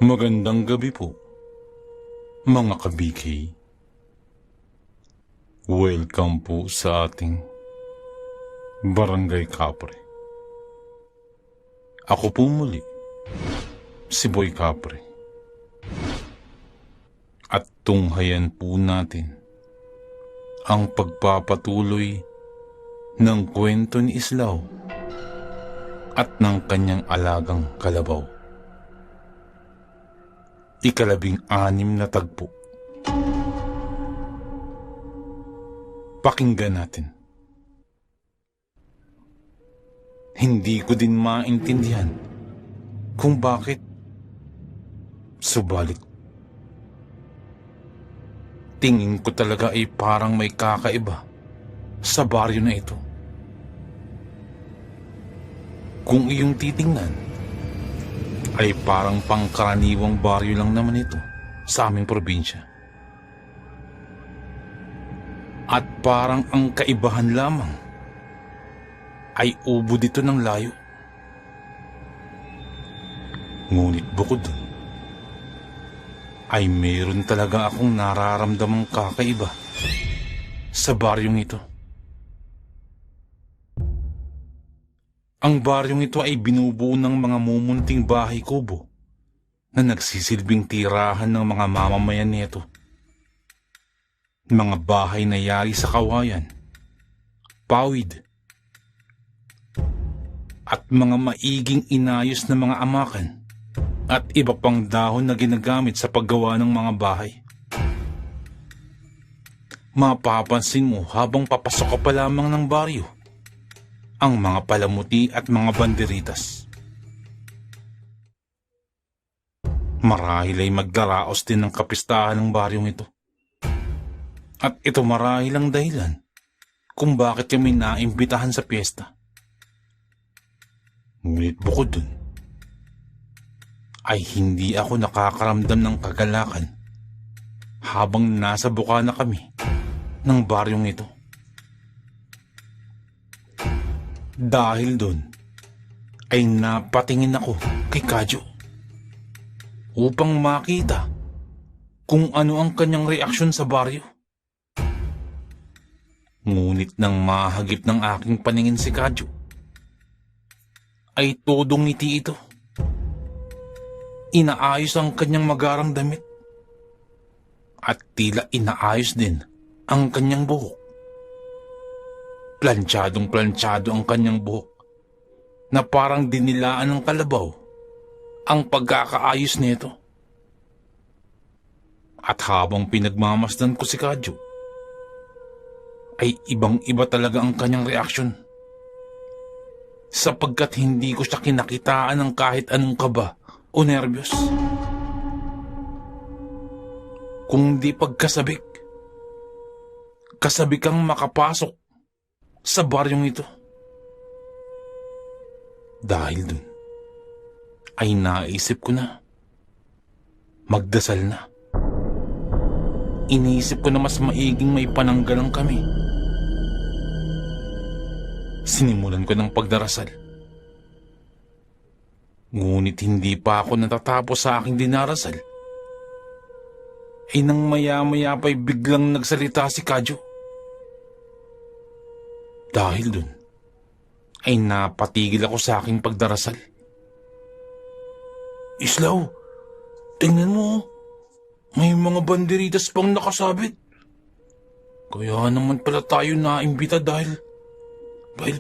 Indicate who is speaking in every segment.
Speaker 1: Magandang gabi po, mga kabikay. Welcome po sa ating Barangay Kapre. Ako po muli, si Boy Kapre. At tunghayan po natin ang pagpapatuloy ng kwento ni Islaw at ng kanyang alagang kalabaw. Ika-16 na tagpo. Pakinggan natin. Hindi ko din maintindihan kung bakit. Subalit, tingin ko talaga ay parang may kakaiba sa baryo na ito. Kung iyong titingnan, ay parang pangkaraniwang baryo lang naman ito sa aming probinsya. At parang ang kaibahan lamang ay ubod dito ng layo. Ngunit bukod dun, ay mayroon talaga akong nararamdamang kakaiba sa baryong ito. Ang baryong ito ay binubuo ng mga mumunting bahay kubo na nagsisilbing tirahan ng mga mamamayan nito. Mga bahay na yari sa kawayan, pawid, at mga maiging inayos na mga amakan at iba pang dahon na ginagamit sa paggawa ng mga bahay. Mapapansin mo habang papasok ka pa lamang ng baryo ang mga palamuti at mga banderitas. Marahil ay magdaraos din ng kapistahan ng baryong ito. At ito marahil ang dahilan kung bakit kami naimbitahan sa piyesta. Ngunit bukod dun, ay hindi ako nakakaramdam ng kagalakan habang nasa buka na kami ng baryong ito. Dahil doon, ay napatingin ako kay Kadyo upang makita kung ano ang kanyang reaksyon sa baryo. Ngunit nang mahagip ng aking paningin si Kadyo, ay todong ngiti ito. Inaayos ang kanyang magarang damit at tila inaayos din ang kanyang buhok. Plantsadong-plantsado ang kanyang buhok na parang dinilaan ng kalabaw ang pagkakaayos nito. At habang pinagmamasdan ko si Kadyo, ay ibang-iba talaga ang kanyang reaksyon. Sapagkat hindi ko siya kinakitaan ng kahit anong kaba o nerbiyos. Kung di pagkasabik, kasabik kang makapasok sa baryong ito. Dahil dun, ay naisip ko na magdasal na. Iniisip ko na mas maiging may pananggalang kami. Sinimulan ko ng pagdarasal. Ngunit hindi pa ako natatapos sa aking dinarasal, ay nang maya-maya pa'y biglang nagsalita si Kadyo. Dahil dun, ay napatigil ako sa aking pagdarasal. Islaw, tingnan mo, may mga banderitas pang nakasabit. Kaya naman pala tayo naimbita dahil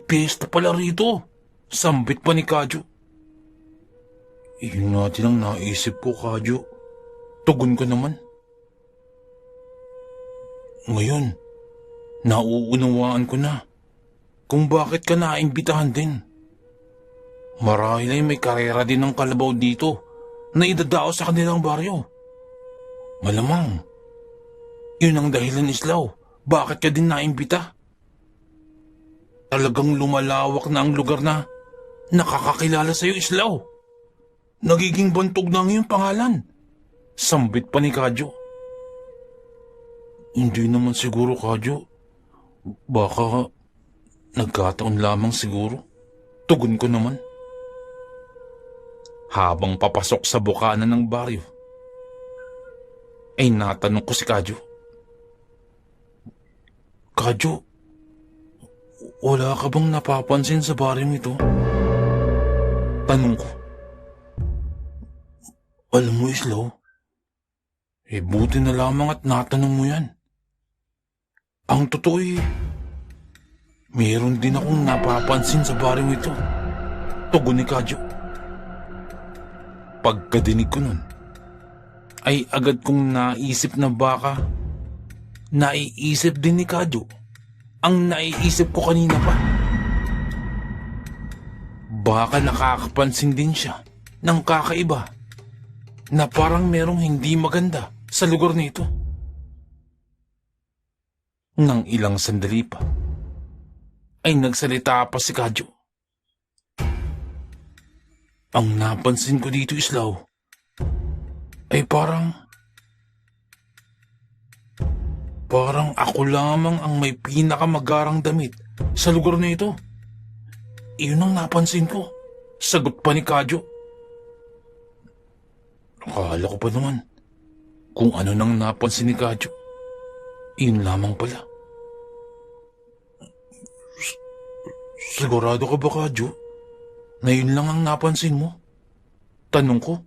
Speaker 1: piyesta pala rito. Sambit pa ni Kadyo. Iyon natin ang naisip ko, Kadyo. Tugon ko naman. Ngayon, nauunawaan ko na kung bakit ka naimbitahan din. Marahil ay may karera din ng kalabaw dito na idadao sa kanilang baryo. Malamang, yun ang dahilan, Islaw. Bakit ka din naimbita? Talagang lumalawak na ang lugar na nakakakilala sa'yo, Islaw. Nagiging bantog na ang iyong pangalan. Sambit pa ni Kadyo. Hindi naman siguro, Kadyo. Baka nagkataon lamang siguro. Tugon ko naman. Habang papasok sa bukana ng baryo, ay natanong ko si Kadyo. Kadyo, wala ka bang napapansin sa baryong ito? Tanong ko. Alam mo, Islaw, buti na lamang at natanong mo yan. Ang totoo meron din akong napapansin sa baryong ito. Tugon ni Kadyo. Pagkadinig ko nun, ay agad kong naisip na baka naiisip din ni Kadyo ang naiisip ko kanina pa. Baka nakakapansin din siya ng kakaiba na parang merong hindi maganda sa lugar nito. Nang ilang sandali pa, ay nagsalita pa si Kadyo. Ang napansin ko dito, Islaw, ay parang ako lamang ang may pinakamagarang damit sa lugar na ito. Iyon ang napansin ko. Sagot pa ni Kadyo. Akala ko pa naman kung ano nang napansin ni Kadyo. Iyon lamang pala. Sigurado ka ba, Kadyo, na yun lang ang napansin mo? Tanong ko.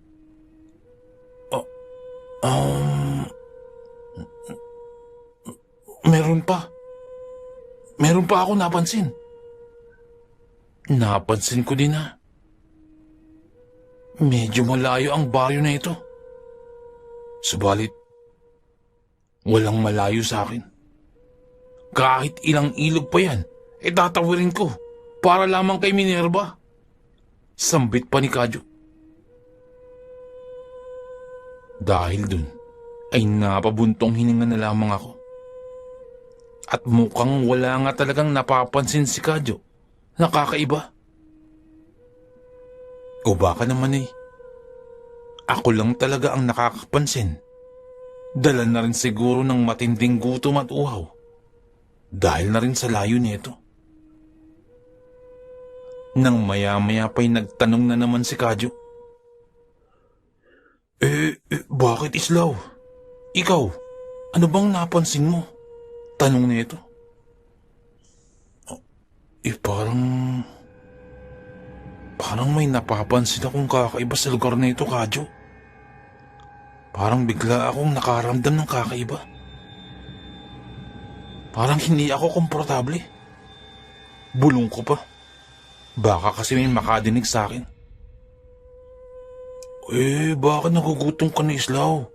Speaker 1: Meron pa ako napansin. Napansin ko din na medyo malayo ang baryo na ito. Subalit, walang malayo sa akin. Kahit ilang ilog pa yan, tatawirin ko para lamang kay Minerva. Sambit pa ni Kadyo. Dahil dun, ay napabuntong hininga na lamang ako. At mukhang wala nga talagang napapansin si Kadyo na kakaiba. O baka naman ako lang talaga ang nakakapansin. Dala na rin siguro ng matinding gutom at uhaw. Dahil na rin sa layo nito. Nang maya-maya pa'y nagtanong na naman si Kadyo. Bakit, Islaw? Ikaw, ano bang napansin mo? Tanong nito. Parang may napapansin akong kakaiba sa lugar na ito, Kadyo. Parang bigla akong nakaramdam ng kakaiba. Parang hindi ako komportable. Bulong ko pa. Baka kasi may makadinig sa akin. Bakit nagugutom ka na, Islaw?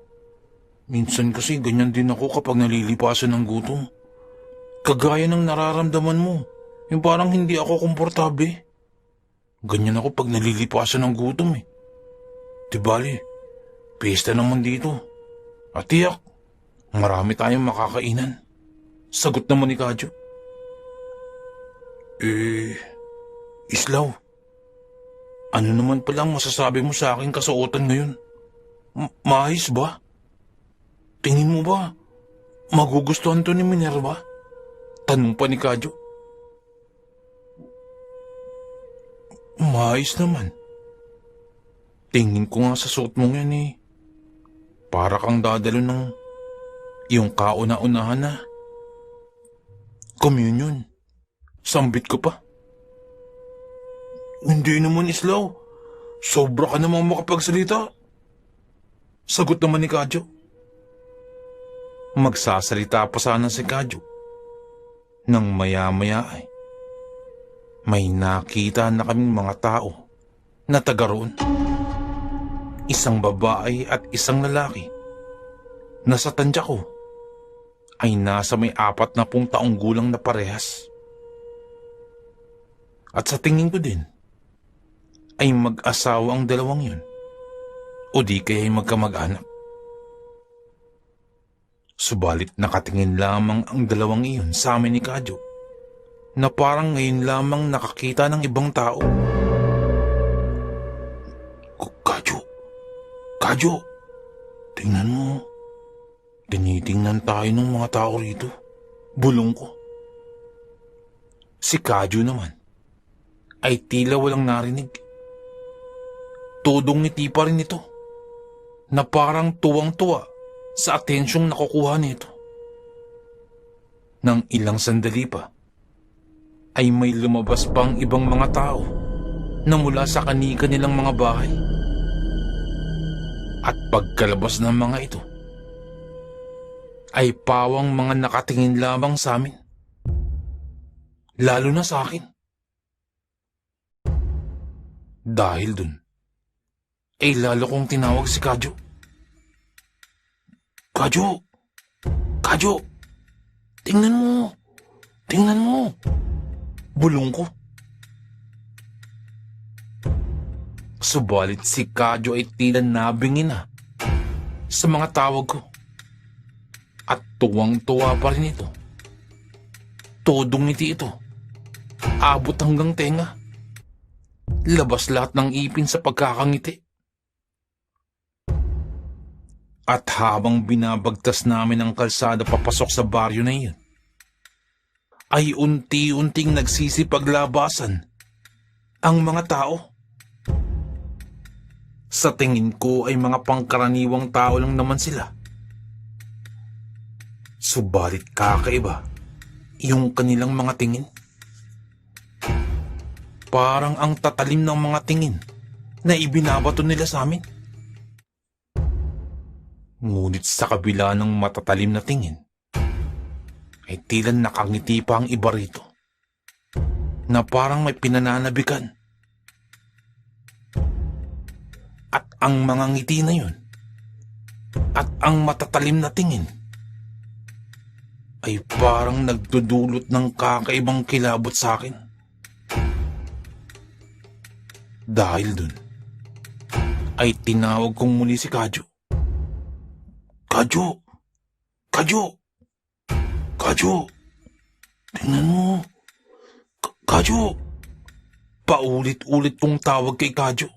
Speaker 1: Minsan kasi ganyan din ako kapag nalilipasan ng gutom. Kagaya ng nararamdaman mo, yung parang hindi ako komportable. Ganyan ako pag nalilipasan ng gutom Di bali, pista naman dito. At tiyak, marami tayong makakainan. Sagot naman ni Kadyo. Islaw, ano naman palang masasabi mo sa aking kasuotan ngayon? Maayos ba? Tingin mo ba magugustuhan to ni Minerva? Tanong pa ni Kadyo. Maayos naman. Tingin ko nga sa suot mong yan para kang dadalo ng iyong kauna-unahan na communion. Sambit ko pa. Hindi naman, Islaw. Sobra ka namang makapagsalita. Sagot naman ni Kadyo. Magsasalita pa sana si Kadyo. Nang maya-maya may nakita na kaming mga tao na taga roon. Isang babae at isang lalaki na sa tansya ko ay nasa may 40 taong gulang na parehas. At sa tingin ko din ay mag-asawa ang dalawang yun o di kaya ay magkamag-anak. Subalit nakatingin lamang ang dalawang iyon sa amin ni Kadyo na parang ngayon lamang nakakita ng ibang tao. Kadyo, tingnan mo. Tinitingnan tayo ng mga tao rito. Bulong ko. Si Kadyo naman ay tila walang narinig. Todong ngiti pa rin ito na parang tuwang-tuwa sa atensyong nakukuha nito. Nang ilang sandali pa, ay may lumabas pang ibang mga tao na mula sa kani-kanilang mga bahay. At pagkalabas ng mga ito, ay pawang mga nakatingin lamang sa amin. Lalo na sa akin. Dahil dun, ay lalo kong tinawag si Kadyo. Kadyo! Kadyo! Tingnan mo! Tingnan mo! Bulong ko. Subalit si Kadyo ay tila nabingin na sa mga tawag ko. At tuwang-tuwa pa rin ito. Todong ngiti ito. Abot hanggang tenga. Labas lahat ng ipin sa pagkakangiti. At habang binabagtas namin ang kalsada papasok sa baryo na iyon, ay unti-unting nagsisipaglabasan ang mga tao. Sa tingin ko ay mga pangkaraniwang tao lang naman sila. Subalit kakaiba yung kanilang mga tingin. Parang ang tatalim ng mga tingin na ibinabato nila sa amin. Ngunit sa kabila ng matatalim na tingin, ay tila nakangiti pa ang iba rito na parang may pinananabikan. At ang mga ngiti na yun at ang matatalim na tingin ay parang nagdudulot ng kakaibang kilabot sa akin. Dahil dun, ay tinawag kong muli si Kadyo. Kadyo! Kadyo! Kadyo! Tingnan mo! Kadyo! Paulit-ulit kong tawag kay Kadyo.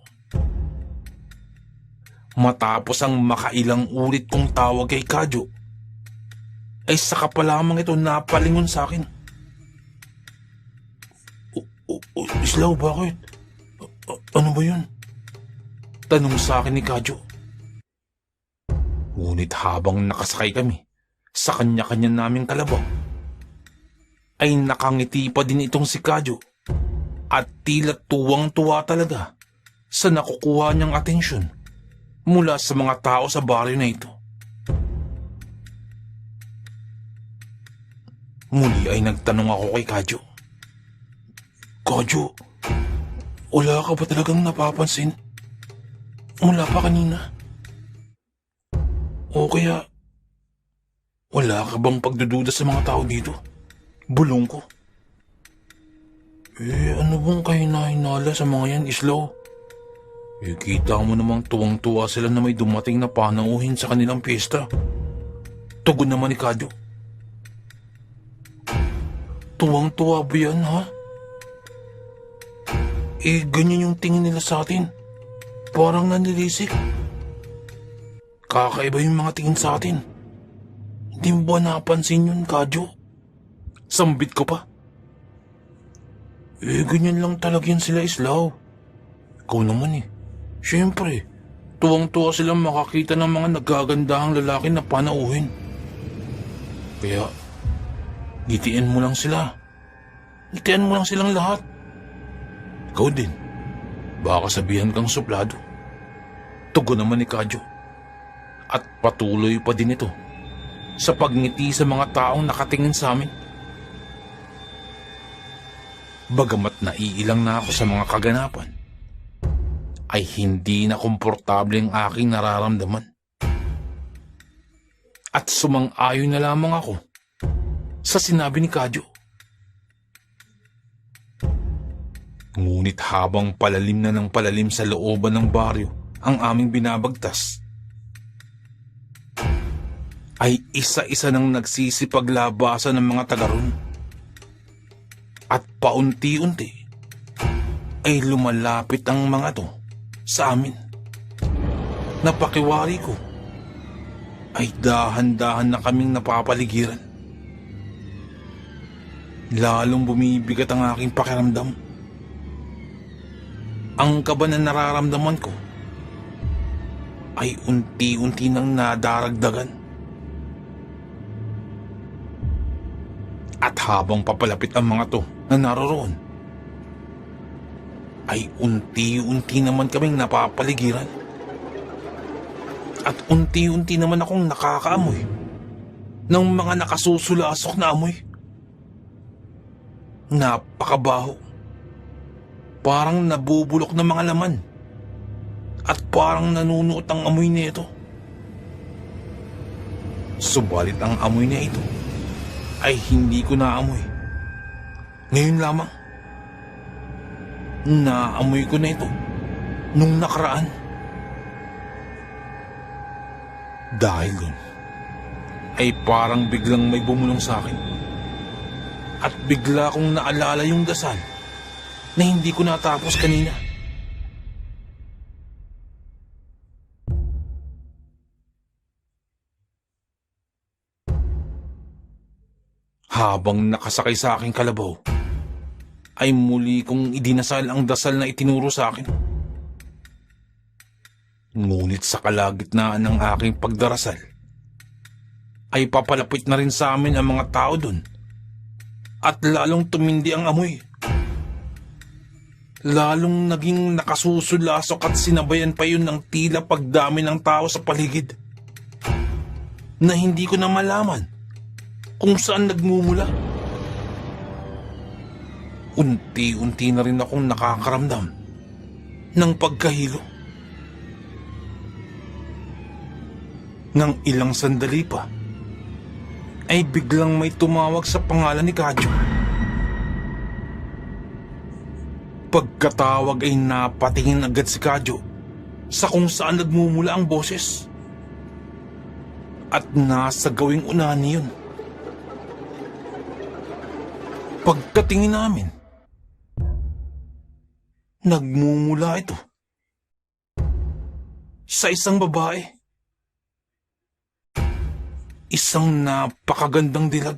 Speaker 1: Matapos ang makailang ulit kong tawag kay Kadyo, ay saka pa lamang ito napalingon sa akin. Islaw, bakit? Ano ba yun? Tanong sa akin ni Kadyo. Ngunit habang nakasakay kami sa kanya-kanya naming kalabaw, ay nakangiti pa din itong si Kadyo at tila tuwang-tuwa talaga sa nakukuha niyang atensyon mula sa mga tao sa baryo na ito. Muli ay nagtanong ako kay Kadyo. Kadyo, wala ka ba talagang napapansin? Mula pa kanina? O kaya, wala ka bang pagdududa sa mga tao dito? Bulong ko. Ano bang kahinahinala sa mga yan, Islaw? Kita mo namang tuwang-tuwa sila na may dumating na panauhin sa kanilang piyesta. Tugon naman ni Kadyo. Tuwang-tuwa ba yan, ha? Ganyan yung tingin nila sa atin. Parang nanilisik. Kakaiba yung mga tingin sa atin. Hindi mo ba napansin yun, Kadyo? Sambit ko pa. Ganyan lang talaga yan sila, Islaw. Ikaw naman eh. Siyempre, tuwang-tuwa silang makakita ng mga nagagandahang lalaki na panauhin. Kaya, ngitian mo lang sila. Ngitian mo lang silang lahat. Ikaw din. Baka sabihan kang suplado. Tugon naman ni Kadyo. At patuloy pa din ito sa pagngiti sa mga taong nakatingin sa amin. Bagamat naiilang na ako sa mga kaganapan, ay hindi na komportable ang aking nararamdaman. At sumang-ayon na lamang ako sa sinabi ni Kadyo. Ngunit habang palalim na ng palalim sa looban ng baryo ang aming binabagtas, ay isa-isa nang nagsisipaglabasan ng mga taga ron. At paunti-unti ay lumalapit ang mga to sa amin. Napakiwari ko ay dahan-dahan na kaming napapaligiran. Lalong bumibigat ang aking pakiramdam. Ang kaba na nararamdaman ko ay unti-unti nang nadaragdagan. At habang papalapit ang mga to na naroroon, ay unti-unti naman kaming napapaligiran. At unti-unti naman akong nakakaamoy ng mga nakasusulasok na amoy. Napakabaho. Parang nabubulok na mga laman. At parang nanunuot ang amoy nito. Subalit ang amoy na ito ay hindi ko naamoy. Ngayon lamang, naamoy ko na ito nung nakaraan. Dahil dun, ay parang biglang may bumulong sa akin. At bigla kong naalala yung dasal na hindi ko natapos kanina. Habang nakasakay sa aking kalabaw, ay muli kong idinasal ang dasal na itinuro sa akin. Ngunit sa kalagitnaan ng aking pagdarasal, ay papalapit na rin sa amin ang mga tao dun at lalong tumindi ang amoy. Lalong naging nakasusulasok at sinabayan pa yun ng tila pagdami ng tao sa paligid na hindi ko na malaman kung saan nagmumula. Unti-unti na rin akong nakakaramdam ng pagkahilo. Nang ilang sandali pa, ay biglang may tumawag sa pangalan ni Kadyo. Pagkatawag ay napatingin agad si Kadyo sa kung saan nagmumula ang boses. At nasa gawing unahan niyon. Pagkatingin namin, nagmumula ito sa isang babae. Isang napakagandang dilag.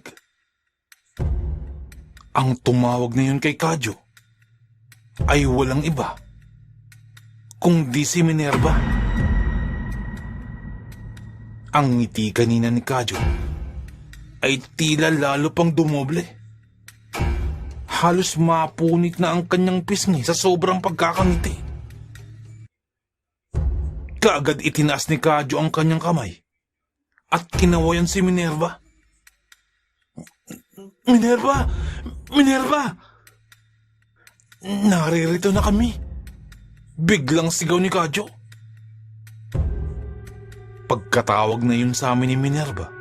Speaker 1: Ang tumawag na yun kay Kadyo ay walang iba kundi si Minerva. Ang ngiti kanina ni Kadyo ay tila lalo pang dumoble. Halos mapunit na ang kanyang pisngi sa sobrang pagkakangiti. Kaagad itinaas ni Kadyo ang kanyang kamay at kinawayan si Minerva. Minerva! Minerva! Naririto na kami. Biglang sigaw ni Kadyo. Pagkatawag na yun sa amin ni Minerva,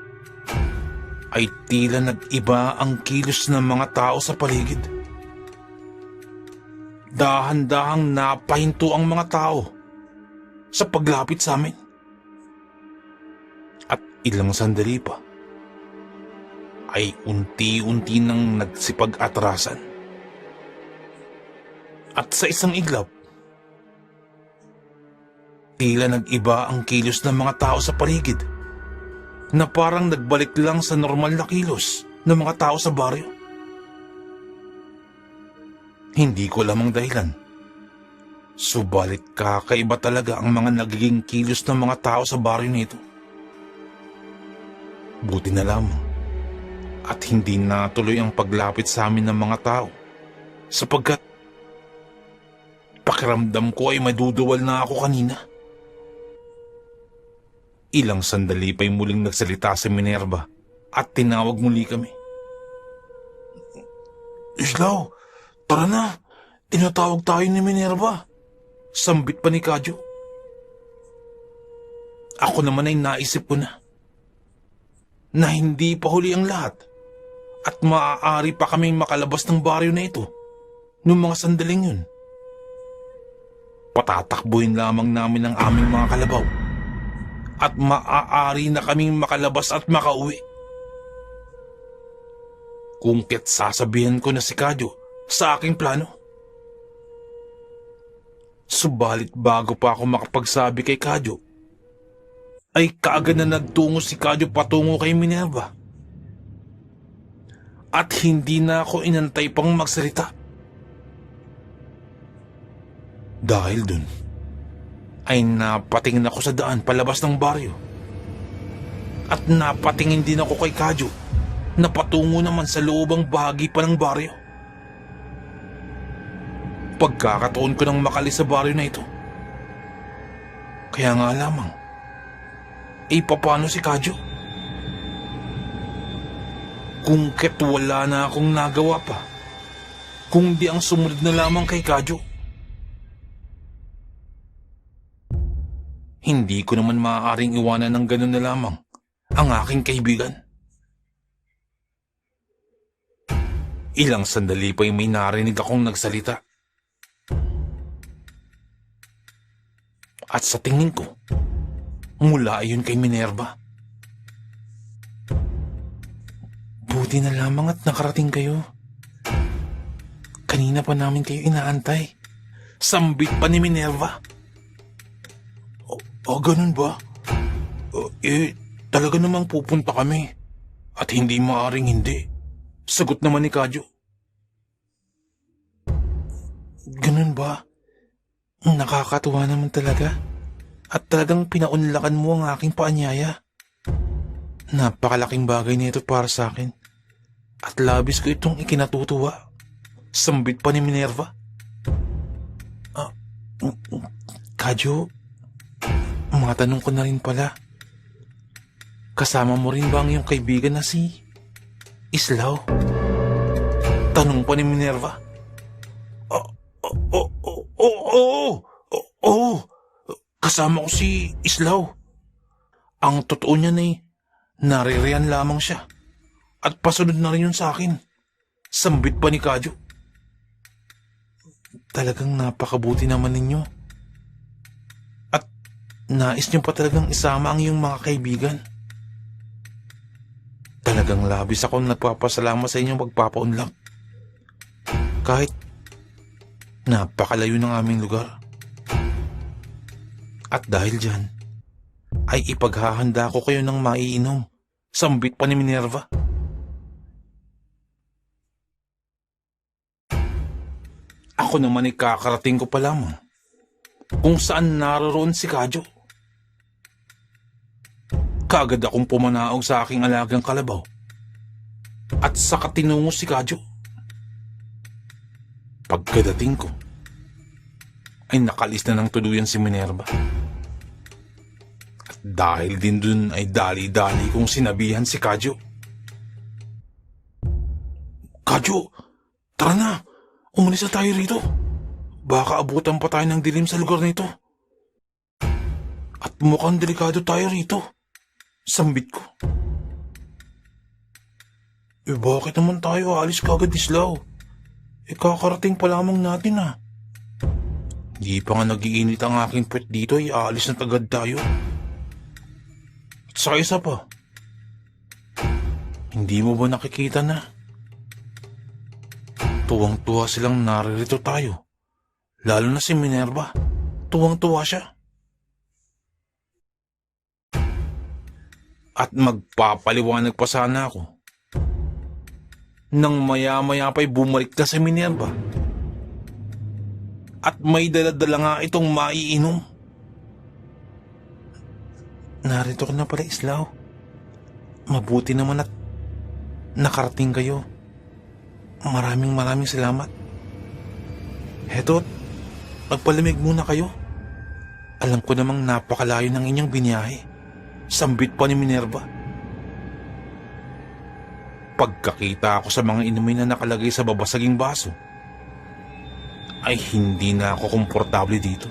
Speaker 1: ay tila nag-iba ang kilos ng mga tao sa paligid. Dahan-dahang napahinto ang mga tao sa paglapit sa amin. At ilang sandali pa, ay unti-unti nang nagsipag-atrasan. At sa isang iglap, tila nag-iba ang kilos ng mga tao sa paligid na parang nagbalik lang sa normal na kilos ng mga tao sa baryo. Hindi ko alam ang dahilan. Subalit kakaiba talaga ang mga nagiging kilos ng mga tao sa baryo nito. Buti na lamang at hindi natuloy ang paglapit sa amin ng mga tao sapagkat pakiramdam ko ay maduduwal na ako kanina. Ilang sandali pa'y muling nagsalita si Minerva at tinawag muli kami. Islaw, tara na. Tinatawag tayo ni Minerva. Sambit pa ni Kadyo. Ako naman ay naisip ko na hindi pa huli ang lahat at maaari pa kaming makalabas ng baryo na ito noong mga sandaling yun. Patatakbuhin lamang namin ang aming mga kalabaw at maaari na kaming makalabas at makauwi. Kung ket sasabihan ko na si Kadyo sa aking plano. Subalit bago pa ako makapagsabi kay Kadyo, ay kaagad na nagtungo si Kadyo patungo kay Minerva. At hindi na ako inantay pang magsalita. Dahil dun, ay napatingin ako sa daan palabas ng baryo. At napatingin din ako kay Kadyo na patungo naman sa loobang bahagi pa ng baryo. Pagkakataon ko nang makalis sa baryo na ito. Kaya nga lamang, paano si Kadyo? Kung ket wala na akong nagawa pa, kung di ang sumunod na lamang kay Kadyo. Hindi ko naman maaaring iwanan ng ganun na lamang ang aking kaibigan. Ilang sandali pa'y may narinig akong nagsalita. At sa tingin ko, mula ayon kay Minerva. Buti na lamang at nakarating kayo. Kanina pa namin kayo inaantay. Sambit pa ni Minerva. Ganun ba? Talaga namang pupunta kami. At hindi maaring hindi. Sagot naman ni Kadyo. Ganun ba? Nakakatuwa naman talaga. At talagang pinaunlakan mo ang aking paanyaya. Napakalaking bagay nito para sa akin. At labis ko itong ikinatutuwa. Sambit pa ni Minerva. Kadyo, matanong ko na rin pala. Kasama mo rin ba ang iyong kaibigan na si Islaw? Tanong pa ni Minerva. Oo. Kasama ko si Islaw. Ang totoo niyan ay naririyan lamang siya. At pasunod na rin yun sa akin. Sambit pa ni Kadyo. Talagang napakabuti naman ninyo. At nais niyo pa talagang isama ang iyong mga kaibigan. Talagang labis akong nagpapasalamat sa inyong pagpapaunlak. Kahit napakalayo ng aming lugar. At dahil dyan, ay ipaghahanda ko kayo ng maiinom. Sambit pa ni Minerva. Ako naman ay kakarating ko pa lamang kung saan naroon si Kadyo. Kaagad akong pumanaog sa aking alagang kalabaw at saka tinungo si Kadyo. Pagkadating ko, ay nakalis na ng tuluyan si Minerva. At dahil din dun ay dali-dali kong sinabihan si Kadyo. Kadyo, tara na! Umalis na tayo rito. Baka abutan pa tayo ng dilim sa lugar na ito. At mukhang delikado tayo rito. Sambit ko. Bakit naman tayo aalis kagad, Islaw? Kakarating pa lamang natin ah. Di pa nga nagiinit ang aking puwet dito ay aalis na agad tayo. At saka isa pa. Hindi mo ba nakikita na? Tuwang-tuwa silang naririto tayo. Lalo na si Minerva. Tuwang-tuwa siya. At magpapaliwanag pa sana ako. Nang maya-maya pa'y bumalik na si Minerva. At may dala-dala nga itong maiinom. Narito ka na pala, Islaw. Mabuti naman at nakarating kayo. Maraming salamat. Heto, magpalamig muna kayo. Alam ko namang napakalayo ng inyong biniyahe. Sambit pa ni Minerva. Pagkakita ako sa mga inumin na nakalagay sa babasaging baso, ay hindi na ako komportable dito.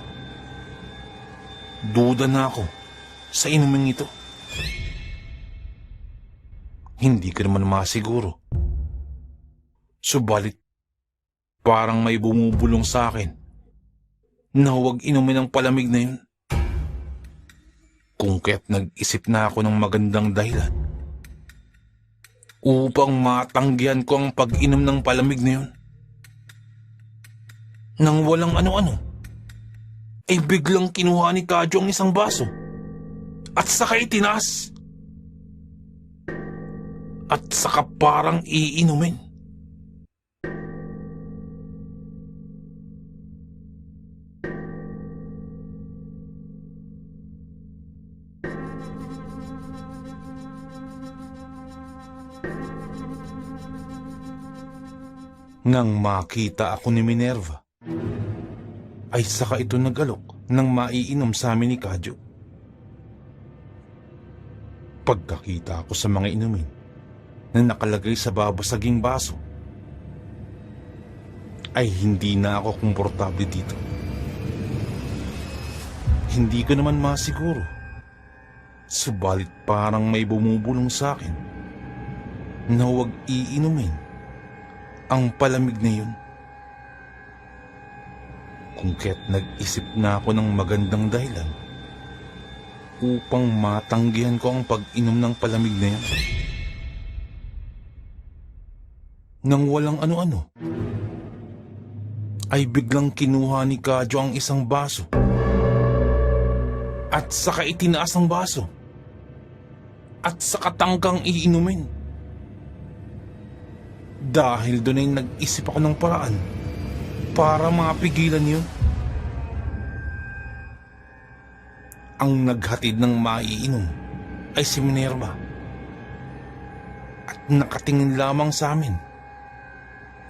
Speaker 1: Duda na ako sa inuming ito. Hindi ko naman masiguro. Subalit, parang may bumubulong sa akin na huwag inumin ang palamig na yun. Kung kaya't nag-isip na ako ng magandang dahilan upang matanggihan ko ang pag-inom ng palamig na yun. Nang walang ano-ano, ay biglang kinuha ni Kadyo ang isang baso at saka itinaas. At saka parang iinumin. Nang makita ako ni Minerva, ay saka ito nag-alok ng maiinom sa amin ni Kadyo. Pagkakita ko sa mga inumin na nakalagay sa babasaging baso, ay hindi na ako komportable dito. Hindi ko naman masiguro, subalit parang may bumubulong sa akin na huwag iinumin ang palamig na yun. Kung kaya't nag-isip na ako ng magandang dahilan upang matanggihan ko ang pag-inom ng palamig na yan. Nang walang ano-ano, ay biglang kinuha ni Kadyo ang isang baso at saka itinaas ang baso at saka tangkang iinumin. Dahil doon ay nag-isip ako ng paraan para mapigilan yun. Ang naghatid ng maiinom ay si Minerva at nakatingin lamang sa amin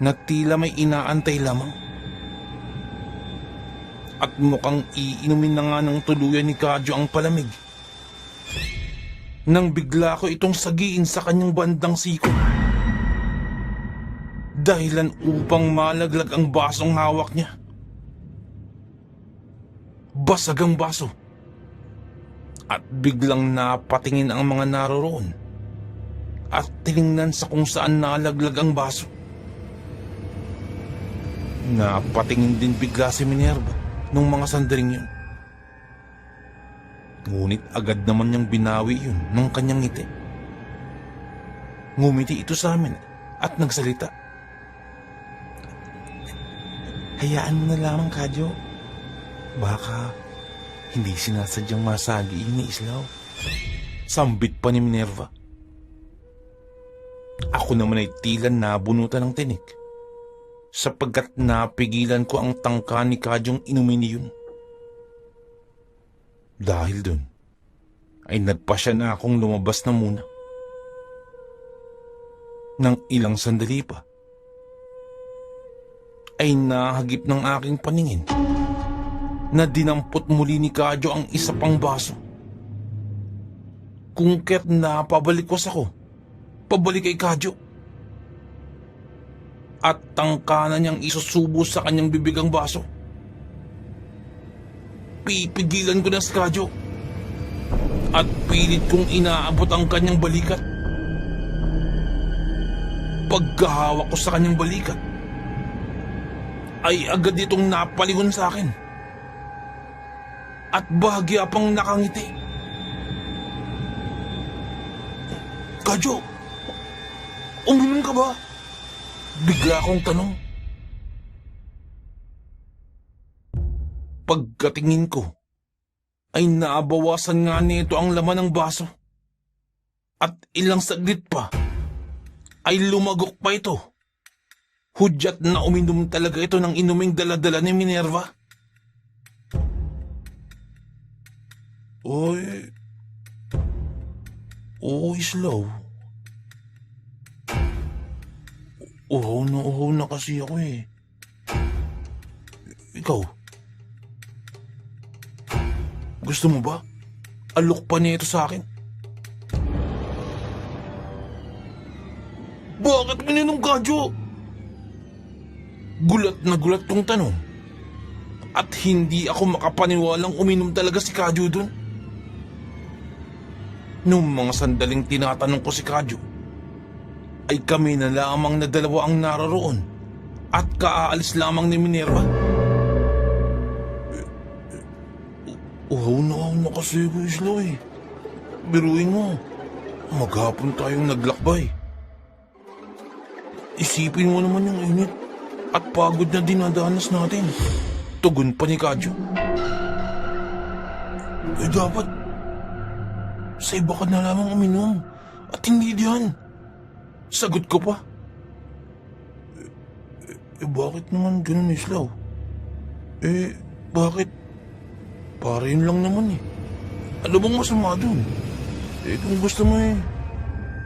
Speaker 1: na tila may inaantay lamang. At mukhang iinumin na nga ng tuluyan ni Kadyo ang palamig nang bigla ko itong sagiin sa kanyang bandang siko. Dahilan upang malaglag ang basong hawak niya. Basag ang baso. At biglang napatingin ang mga naroroon at tiningnan sa kung saan nalaglag ang baso. Napatingin din bigla si Minerva nung mga sandaling yun. Ngunit agad naman niyang binawi yun ng kanyang ngiti. Ngumiti ito sa amin at nagsalita. Hayaan mo na lamang, Kadyo. Baka hindi sinasadyang masagi yun ni Islaw. Sambit pa ni Minerva. Ako naman ay tila nabunutan ng tinik sapagkat napigilan ko ang tangka ni Kadyong inumin yun. Dahil dun, ay nagpasya na akong lumabas na muna. Nang ilang sandali pa, ay nahagip ng aking paningin na dinampot muli ni Kadyo ang isa pang baso. Kung kaya't napabalikwas ako, pabalik kay Kadyo. At tangka na niyang isusubo sa kanyang bibig ang baso. Pipigilan ko na si Kadyo at pilit kong inaabot ang kanyang balikat. Pagkahawak ko sa kanyang balikat, ay agad itong napalingon sa akin at bahagya pang nakangiti. Kadyo, uminom ka ba? Bigla akong tanong. Pagkatingin ko, ay naabawasan nga nito ang laman ng baso. At ilang saglit pa, ay lumagok pa ito. Hudyat na uminom talaga ito ng inuming dala-dala ni Minerva. Oy, Islaw. Uhaw na kasi ako eh. Ikaw, gusto mo ba? Alok pa niya ito sa akin. Bakit mininom, Kadyo? Gulat na gulat tong tanong. At hindi ako makapaniwalang uminom talaga si Kadyo dun. Nung mga sandaling tinatanong ko si Kadyo, ay kami na lamang na dalawa ang naroroon at kaaalis lamang ni Minerva. Uhaw na kasi ko, Islaw eh. Biruin mo, maghapon tayong naglakbay. Isipin mo naman yung init at pagod na dinadanas natin. Tugon pa ni Kadyo. Dapat sa iba ka na lamang uminom at hindi diyan. Sagot ko pa. Bakit naman ganun, Islaw? Bakit? Para yun lang naman eh. Ano bang masama dun? Kung gusto mo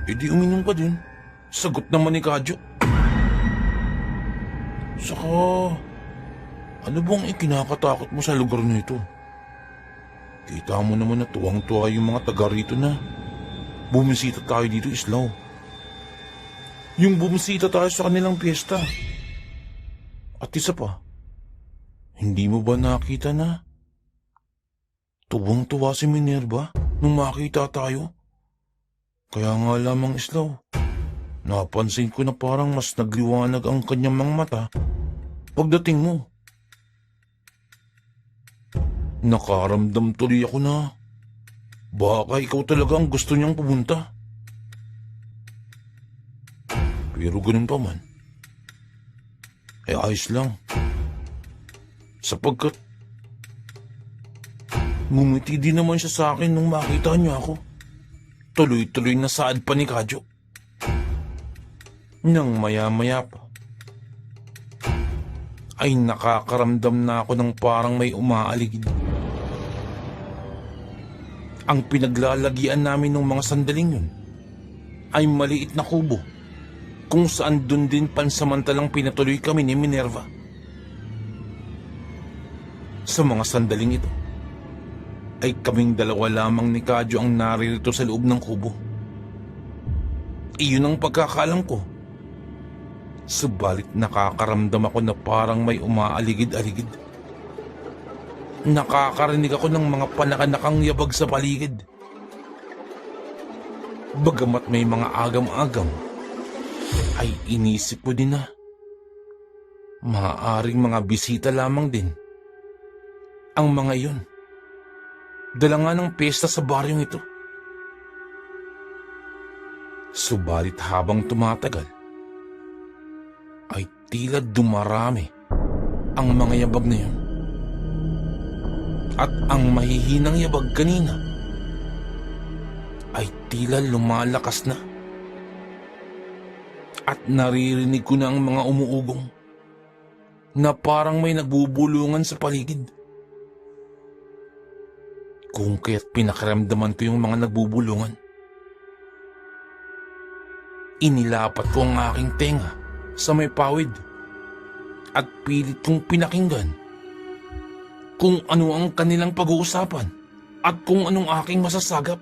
Speaker 1: di uminom ka din. Sagot naman ni Kadyo. Saka, ano bang ikinakatakot mo sa lugar na ito? Kita mo naman na tuwang-tuwa yung mga taga rito na bumisita tayo dito, Islaw. Yung bumisita tayo sa kanilang piyesta. At isa pa, hindi mo ba nakita na tuwang-tuwa si Minerva nung makita tayo? Kaya nga lamang, Islaw, napansin ko na parang mas nagliwanag ang kanyang mga mata pagdating mo. Nakaramdam tuloy ako na baka ikaw talaga ang gusto niyang pumunta. Pero ganun pa man, ay ayos lang. Sapagkat ngumiti din naman siya sa akin nung makita niya ako. Tuloy-tuloy na saad pa ni Kadyo. Nang maya-maya pa, ay nakakaramdam na ako ng parang may umaaligid. Ang pinaglalagian namin ng mga sandaling yun ay maliit na kubo kung saan dun din pansamantalang pinatuloy kami ni Minerva. Sa mga sandaling ito ay kaming dalawa lamang ni Kadyo ang naririto sa loob ng kubo. Iyon ang pagkakaalam ko. Subalit nakakaramdam ako na parang may umaaligid-aligid. Nakakarinig ako ng mga panakanakang yabag sa paligid. Bagamat may mga agam-agam, ay inisip ko din na maaaring mga bisita lamang din ang mga iyon. Dala nga ng piyesta sa baryong ito. Subalit habang tumatagal, ay tila dumarami ang mga yabag na yun. At ang mahihinang yabag kanina ay tila lumalakas na. At naririnig ko na ang mga umuugong na parang may nagbubulungan sa paligid. Kung kaya't pinakaramdaman ko yung mga nagbubulungan, inilapat ko ang aking tenga sa may pawid at pilit kong pinakinggan kung ano ang kanilang pag-uusapan at kung anong aking masasagap.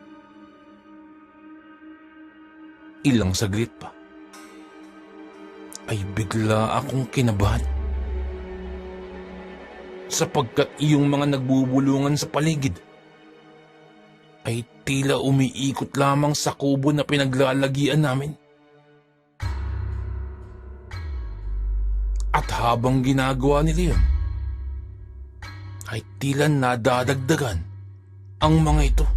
Speaker 1: Ilang saglit pa ay bigla akong kinabahan sapagkat iyong mga nagbubulungan sa paligid ay tila umiikot lamang sa kubo na pinaglalagian namin. At habang ginagawa nila yun, ay tila nadadagdagan ang mga ito.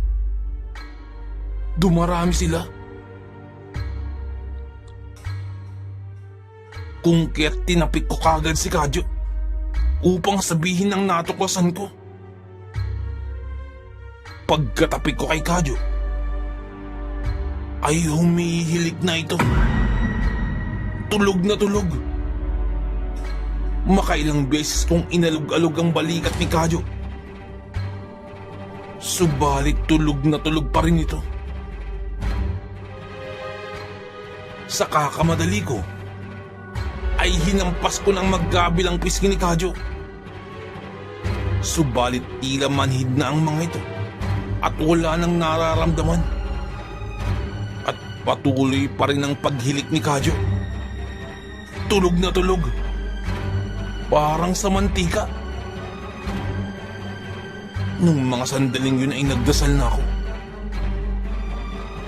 Speaker 1: Dumarami sila. Kung kaya't tinapik ko kagad si Kadyo upang sabihin ang natuklasan ko. Pagkatapik ko kay Kadyo, ay humihilik na ito. Tulog na tulog. Makailang beses kong inalog-alog ang balikat ni Kadyo. Subalit tulog na tulog pa rin ito. Sa kakamadali ko, ay hinampas ko ng magkabilang pisngi ni Kadyo. Subalit tila manhid na ang mga ito at wala nang nararamdaman. At patuloy pa rin ang paghilik ni Kadyo. Tulog na tulog. Parang sa mantika. Nung mga sandaling yun ay nagdasal na ako.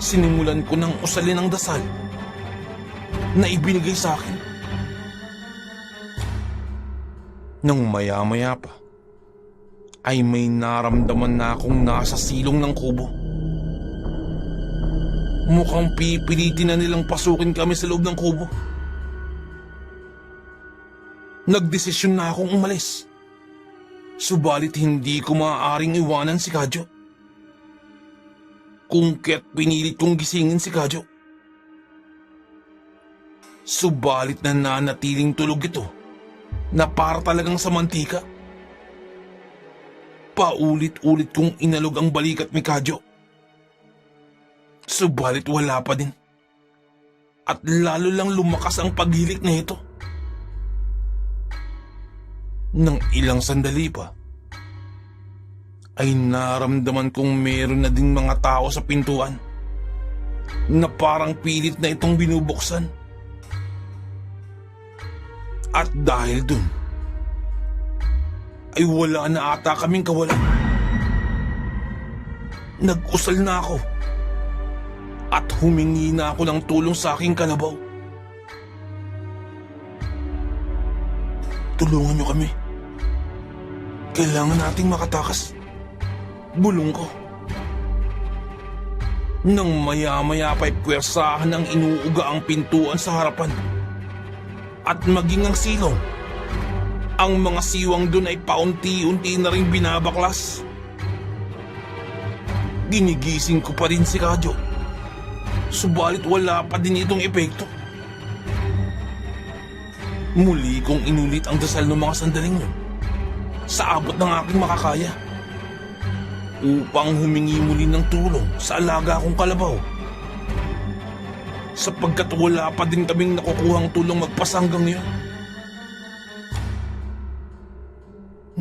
Speaker 1: Sinimulan ko ng usalin ang dasal na ibinigay sa akin. Nang maya-maya pa, ay may naramdaman na akong nasa silong ng kubo. Mukhang pipilitin na nilang pasukin kami sa loob ng kubo. Nagdesisyon na akong umalis. Subalit hindi ko maaaring iwanan si Kadyo. Kung kaya't pinilit kong gisingin si Kadyo. Subalit nananatiling tulog ito na para talagang sa mantika. Paulit-ulit kong inalog ang balikat ni Kadyo. Subalit wala pa din. At lalo lang lumakas ang paghilik na ito. Nang ilang sandali pa, ay naramdaman kong meron na ding mga tao sa pintuan na parang pilit na itong binubuksan. At dahil dun, ay wala na ata kaming kawalan. Nag-usal na ako at humingi na ako ng tulong sa aking kalabaw. Tulungan niyo kami. Kailangan nating makatakas. Bulong ko. Nang maya-maya pa'y puwersahan ng inuuga ang pintuan sa harapan. At maging ang silong, ang mga siwang dun ay paunti-unti na rin binabaklas. Ginigising ko pa rin si Kadyo. Subalit wala pa din itong epekto. Muli kong inulit ang dasal ng mga sandaling yun sa abot ng aking makakaya upang humingi muli ng tulong sa alaga kong kalabaw, sapagkat wala pa din kaming nakukuhang tulong magpasanggang ngayon.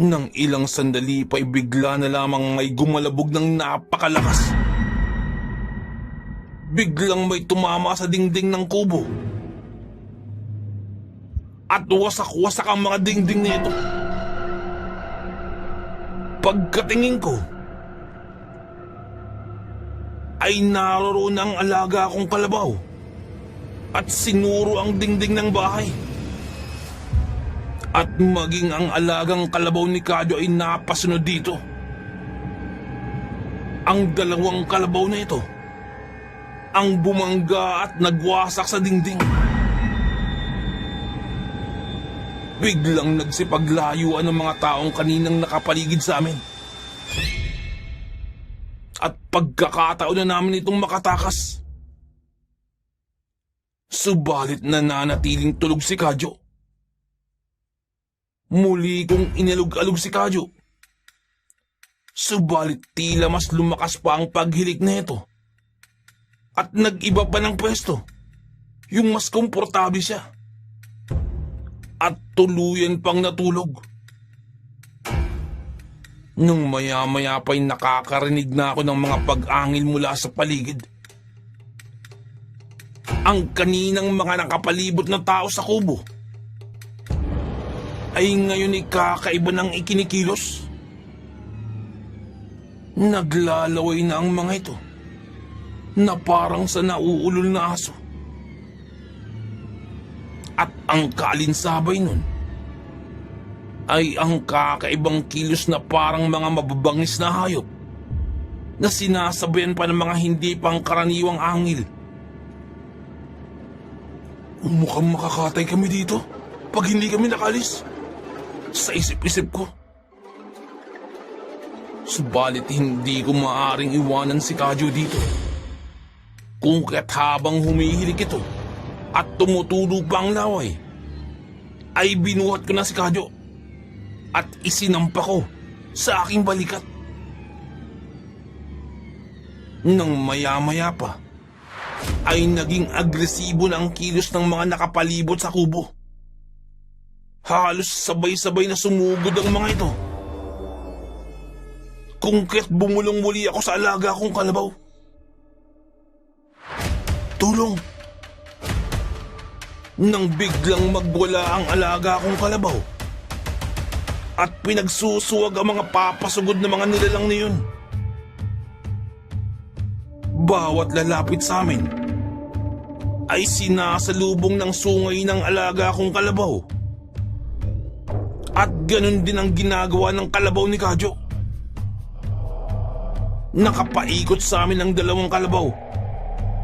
Speaker 1: Nang ilang sandali pa'y bigla na lamang may gumalabog ng napakalakas. Biglang may tumama sa dingding ng kubo. At wasak-wasak ang mga dingding nito. Pagkatingin ko, ay naroon ang alaga kong kalabaw at sinuro ang dingding ng bahay. At maging ang alagang kalabaw ni Kadyo ay napasunod dito. Ang dalawang kalabaw na ito ang bumangga at nagwasak sa dingding. Biglang nagsipaglayuan ng mga taong kaninang nakapaligid sa amin. At pagkakataon na namin itong makatakas. Subalit nananatiling tulog si Kadyo. Muli kong inalog-alog si Kadyo. Subalit tila mas lumakas pa ang paghilik na ito. At nag-iba pa ng pwesto. Yung mas komportable siya. At tuluyan pang natulog. Nung maya-maya pa'y nakakarinig na ako ng mga pag-angil mula sa paligid. Ang kaninang mga nakapalibot na tao sa kubo ay ngayon ay kakaiba ng ikinikilos. Naglalaway na ang mga ito na parang sa nauulol na aso. At ang kaalinsabay nun ay ang kakaibang kilos na parang mga mababangis na hayop na sinasabayan pa ng mga hindi pangkaraniwang angil. Mukhang makakatay kami dito pag hindi kami nakalis. Sa isip-isip ko. Subalit hindi ko maaaring iwanan si Kadyo dito. Kung kaya't habang humihilik ito at tumutulo pa ang laway, ay binuhat ko na si Kadyo at isinampa ko sa aking balikat. Nang maya-maya pa, ay naging agresibo na ang kilos ng mga nakapalibot sa kubo. Halos sabay-sabay na sumugod ang mga ito. Kung kaya't bumulong muli ako sa alaga kong kalabaw. Tulong! Nang biglang magwala ang alaga kong kalabaw at pinagsusuwag ang mga papasugod na mga nilalang niyon. Bawat lalapit sa amin ay sinasalubong ng sungay ng alaga kong kalabaw. At ganun din ang ginagawa ng kalabaw ni Kadyo. Nakapaikot sa amin ang dalawang kalabaw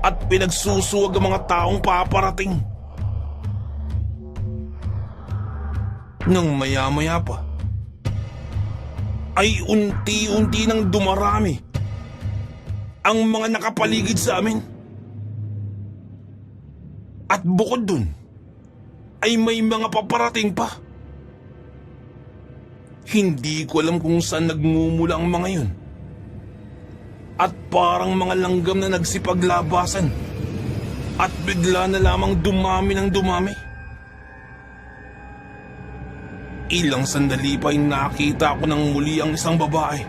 Speaker 1: at pinagsusuwag ang mga taong paparating. Nang maya-maya pa, ay unti-unti nang dumarami ang mga nakapaligid sa amin. At bukod dun, ay may mga paparating pa. Hindi ko alam kung saan nagmumula ang mga yun. At parang mga langgam na nagsipaglabasan. At bigla na lamang dumami ng dumami. Ilang sandali pa ay nakita ko ng muli ang isang babae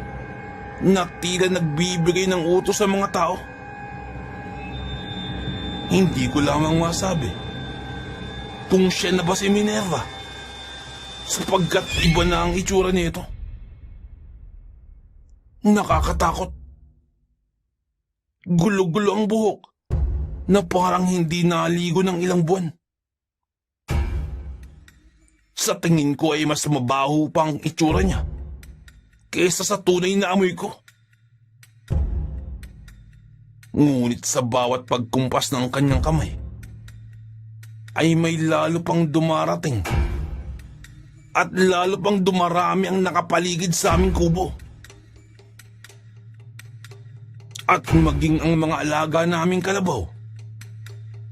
Speaker 1: na tila nagbibigay ng utos sa mga tao. Hindi ko lamang masabi kung siya na ba si Minerva, sapagkat iba na ang itsura nito. Nakakatakot. Gulo-gulo ang buhok na parang hindi naligo ng ilang buwan. Sa tingin ko ay mas mabaho pa ang itsura niya kaysa sa tunay na amoy ko. Ngunit sa bawat pagkumpas ng kanyang kamay, ay may lalo pang dumarating at lalo pang dumarami ang nakapaligid sa aming kubo. At maging ang mga alaga naming kalabaw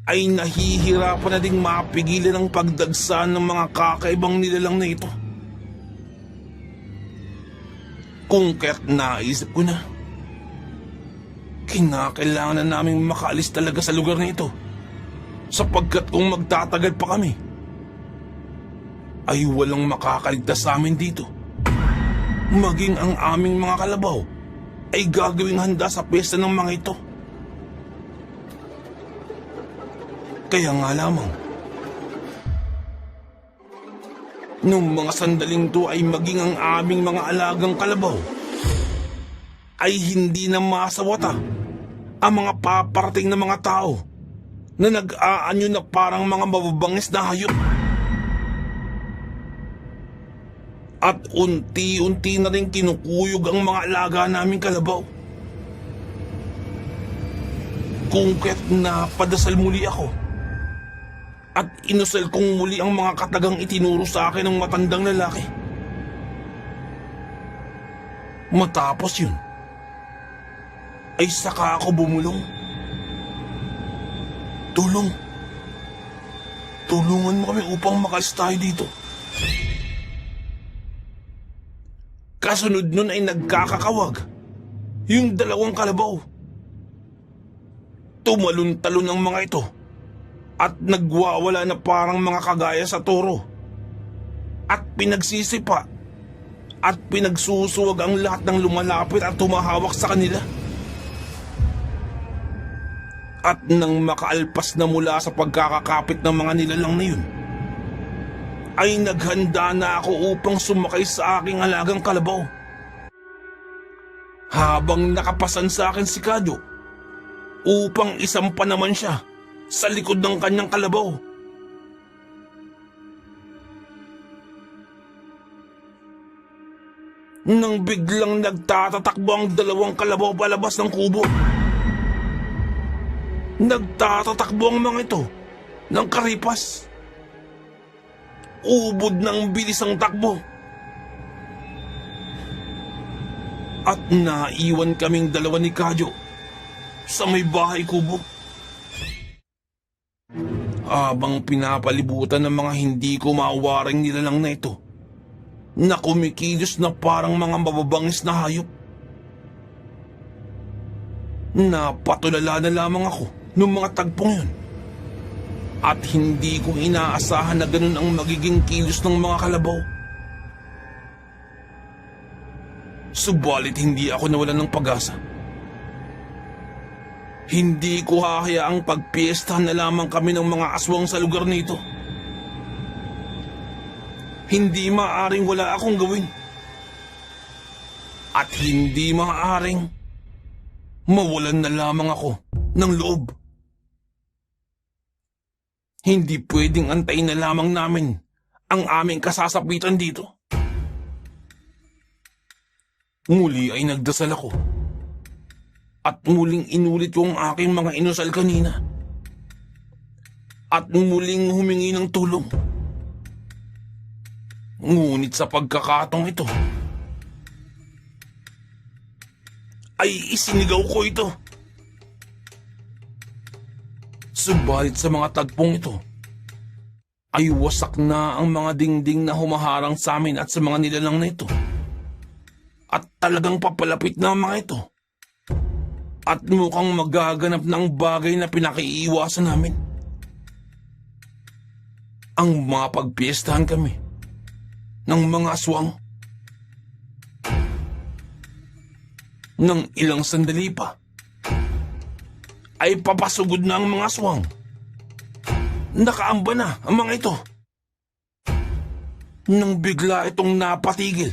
Speaker 1: ay nahihirapan na ding mapigilan ang pagdagsa ng mga kakaibang nilalang na ito. Kung kaya't naisip ko na, kinakailangan na naming makaalis talaga sa lugar na ito, sapagkat kung magtatagal pa kami, ay walang makakaligtas sa amin dito. Maging ang aming mga kalabaw ay gagawing handa sa pesta ng mga ito. Kaya nga lamang, nung mga sandaling to ay maging ang aming mga alagang kalabaw ay hindi na masawata ang mga paparating na mga tao na nag-aanyo na parang mga mababangis na hayop. At unti-unti na rin kinukuyog ang mga alaga naming kalabaw. Kung kaya't napadasal muli ako at inusal kong muli ang mga katagang itinuro sa akin ng matandang lalaki. Matapos yun, ay saka ako bumulong. Tulong. Tulungan mo kami upang makalis tayo dito. Kasunod nun ay nagkakakawag yung dalawang kalabaw. Tumalon-talon ang mga ito at nagwawala na parang mga kagaya sa toro. At pinagsisipa at pinagsusuwag ang lahat ng lumalapit at tumahawak sa kanila. At nang makaalpas na mula sa pagkakakapit ng mga nilalang na yun, ay naghanda na ako upang sumakay sa aking alagang kalabaw. Habang nakapasan sa akin si Kadyo upang isampa naman siya sa likod ng kanyang kalabaw. Nang biglang nagtatatakbo ang dalawang kalabaw palabas ng kubo. Nagtatatakbo ang mga ito ng karipas. Ubod ng bilis ang takbo. At naiwan kaming dalawa ni Kadyo sa may bahay kubo. Habang pinapalibutan ng mga hindi ko maawaring nilalang na ito, na kumikilos na parang mga mababangis na hayop. Napatulala na lamang ako nung mga tagpong yun. At hindi ko inaasahan na ganun ang magiging kilos ng mga kalabaw. Subalit hindi ako nawalan ng pag-asa. Hindi ko hahayaang pagpiestahan na lamang kami ng mga aswang sa lugar nito. Hindi maaaring wala akong gawin. At hindi maaaring mawalan na lamang ako ng loob. Hindi pwedeng antayin na lamang namin ang aming kasasapitan dito. Muli ay nagdasal ako. At muling inulit ko ang aking mga inusal kanina. At muling humingi ng tulong. Ngunit sa pagkakataong ito, ay isinigaw ko ito. Subalit sa mga tagpong ito, ay wasak na ang mga dingding na humaharang sa amin at sa mga nilalang na ito. At talagang papalapit na ang mga ito. At mukhang magaganap ng bagay na pinakiiwasan namin. Ang mga pagpiestahan kami ng mga aswang. Nang ilang sandali pa, ay papasugod na ang mga aswang. Nakaamba na ang mga ito. Nang bigla itong napatigil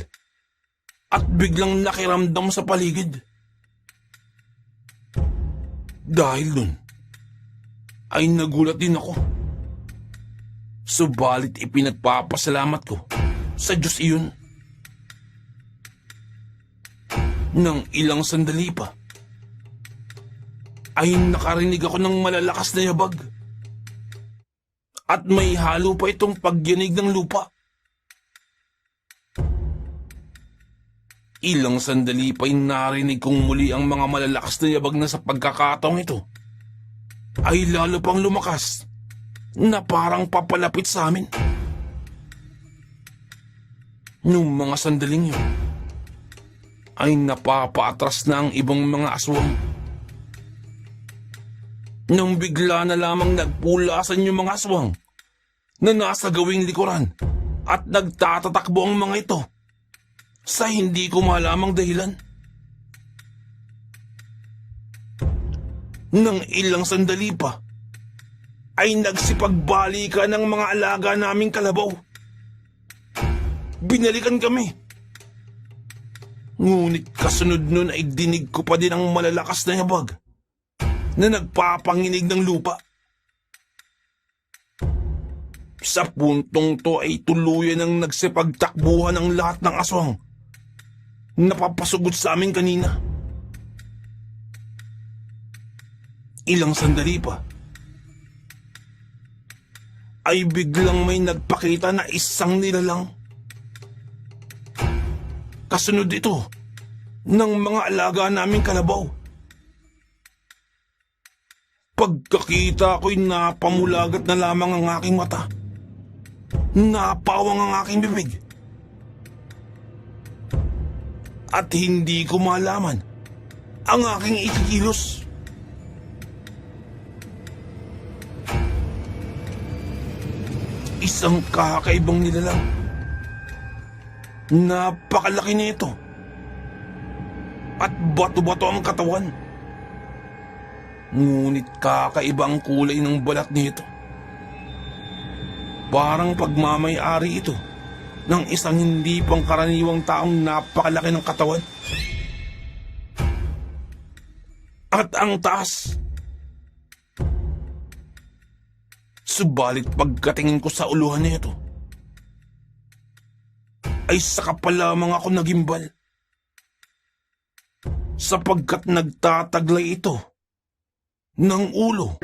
Speaker 1: at biglang nakiramdam sa paligid. Dahil dun, ay nagulat din ako. Subalit ipinagpapasalamat ko sa Diyos iyon. Nang ilang sandali pa, ay nakarinig ako ng malalakas na yabag. At may halo pa itong pagyanig ng lupa. Ilang sandali pa'y narinig kong muli ang mga malalakas na yabag na sa pagkakataong ito ay lalo pang lumakas na parang papalapit sa amin. Noong mga sandaling yun, ay napapaatras na ang ibang mga aswang. Nang bigla na lamang nagpulasan yung mga aswang na nasa gawing likuran at nagtatatakbo ang mga ito sa hindi ko malamang dahilan. Nang ilang sandali pa, ay nagsipagbalikan ng mga alaga naming kalabaw. Binalikan kami. Ngunit kasunod nun ay dinig ko pa din ang malalakas na yabag na nagpapanginig ng lupa. Sa puntong to ay tuluyan ang nagsipagtakbuhan ng lahat ng aswang napapasugod sa amin kanina. Ilang sandali pa, ay biglang may nagpakita na isang nilalang. Kasunod ito ng mga alaga naming kalabaw. Pagkakita ko'y napamulagat na lamang ang aking mata. Napawang ang aking bibig. At hindi ko malaman ang aking ikikilos. Isang kakaibang nilalang. Napakalaki nito. At bato-bato ang katawan. Ngunit kakaiba ang kulay ng balat nito. Parang pagmamay-ari ito ng isang hindi pangkaraniwang taong napakalaki ng katawan. At ang taas. Subalit pagkatingin ko sa uluhan nito, ay saka pa lamang ako nagimbal. Sapagkat nagtataglay ito ng ulo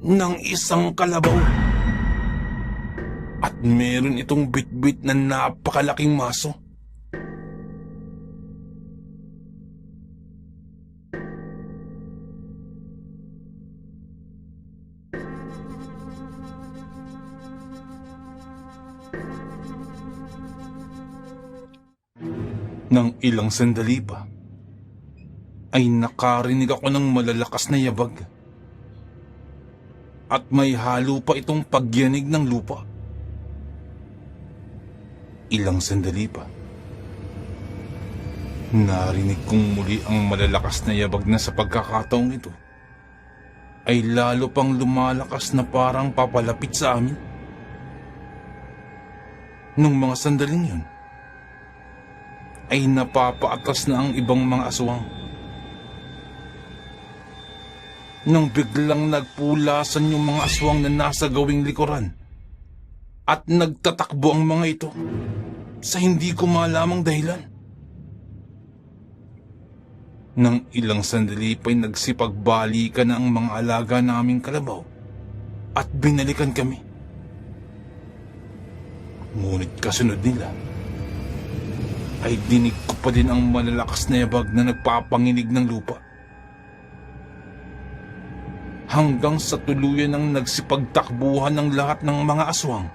Speaker 1: ng isang kalabaw. At meron itong bitbit na napakalaking maso. Nang ilang sandali pa, ay nakarinig ako ng malalakas na yabag. At may halo pa itong pagyanig ng lupa. Ilang sandali pa, narinig kong muli ang malalakas na yabag na sa pagkakataong ito ay lalo pang lumalakas na parang papalapit sa amin. Nung mga sandaling yun, ay napapaatas na ang ibang mga aswang. Nang biglang nagpulasan yung mga aswang na nasa gawing likuran at nagtatakbo ang mga ito sa hindi ko malamang dahilan. Nang ilang sandali pa'y nagsipagbalikan na ang mga alaga naming kalabaw at binalikan kami. Ngunit kasunod nila, ay dinig ko pa din ang malalakas na yabag na nagpapanginig ng lupa. Hanggang sa tuluyan ng nagsipagtakbuhan ng lahat ng mga aswang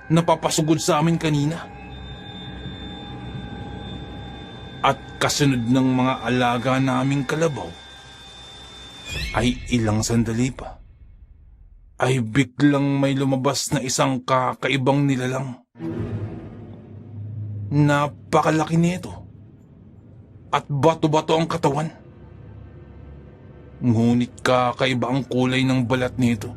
Speaker 1: na papasugod sa amin kanina. At kasunod ng mga alaga naming kalabaw, ay ilang sandali pa, ay biglang may lumabas na isang kakaibang nilalang. Napakalaki nito at bato-bato ang katawan. Ngunit kakaiba ang kulay ng balat nito.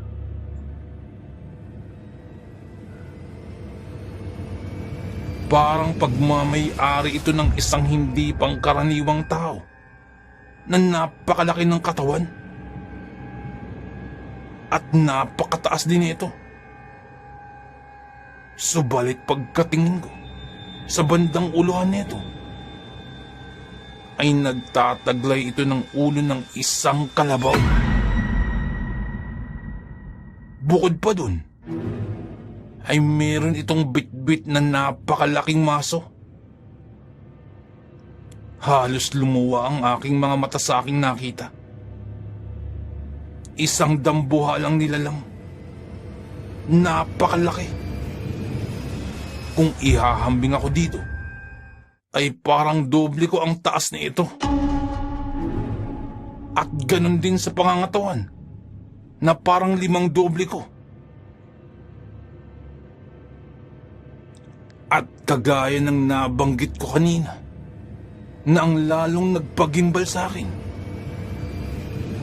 Speaker 1: Parang pagmamay-ari ito ng isang hindi pangkaraniwang tao na napakalaki ng katawan at napakataas din ito. Subalit pagkatingin ko sa bandang uluhan nito, ay nagtataglay ito ng ulo ng isang kalabaw. Bukod pa dun, ay meron itong bitbit na napakalaking maso. Halos lumuwa ang aking mga mata sa aking nakita. Isang dambuhalang nilalang. Napakalaki. Kung ihahambing ako dito, ay parang doble ko ang taas na ito. At ganun din sa pangangatawan, na parang 5 doble ko. At kagaya ng nabanggit ko kanina, na ang lalong nagpagimbal sa akin,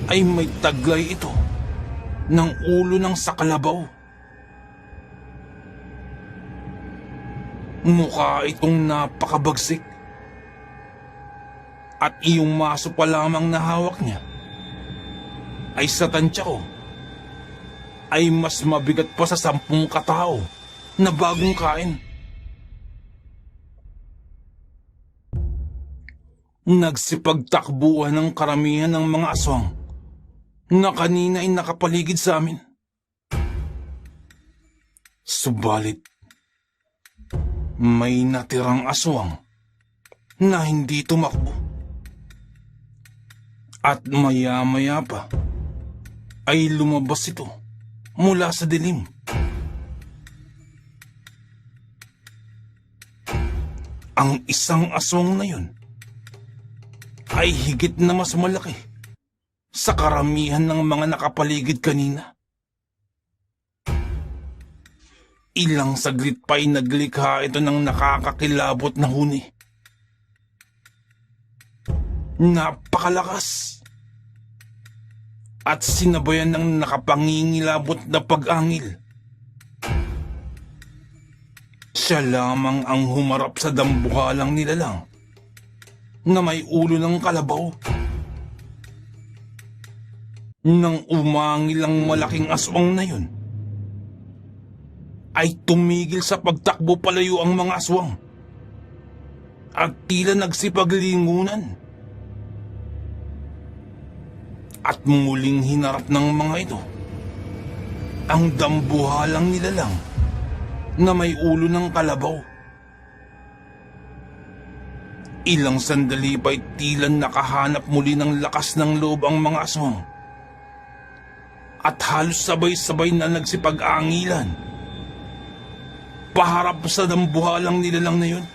Speaker 1: ay may taglay ito ng ulo ng sakalabaw. Mukha itong napakabagsik. At iyong maso pa lamang na hawak niya, ay sa tansya ko, ay mas mabigat pa sa 10 katao na bagong kain. Nagsipagtakbuhan ng karamihan ng mga aswang na kanina ay nakapaligid sa amin. Subalit, may natirang aswang na hindi tumakbo. At maya-maya pa ay lumabas ito mula sa dilim. Ang isang aswang na yun ay higit na mas malaki sa karamihan ng mga nakapaligid kanina. Ilang saglit pa'y naglikha ito ng nakakakilabot na huni. Napakalakas at sinabayan ng nakapangingilabot na pag-angil. Siya lamang ang humarap sa dambuhalang nilalang na may ulo ng kalabaw. Nang umangil ang malaking aswang na yun, ay tumigil sa pagtakbo palayo ang mga aswang at tila nagsipaglingunan. At muling hinarap ng mga ito ang dambuhalang nilalang na may ulo ng kalabaw. Ilang sandali pa'y tila nakahanap muli ng lakas ng loob ang mga aswang at halos sabay-sabay na nagsipag-angilan paharap sa dambuhalang nilalang na yun.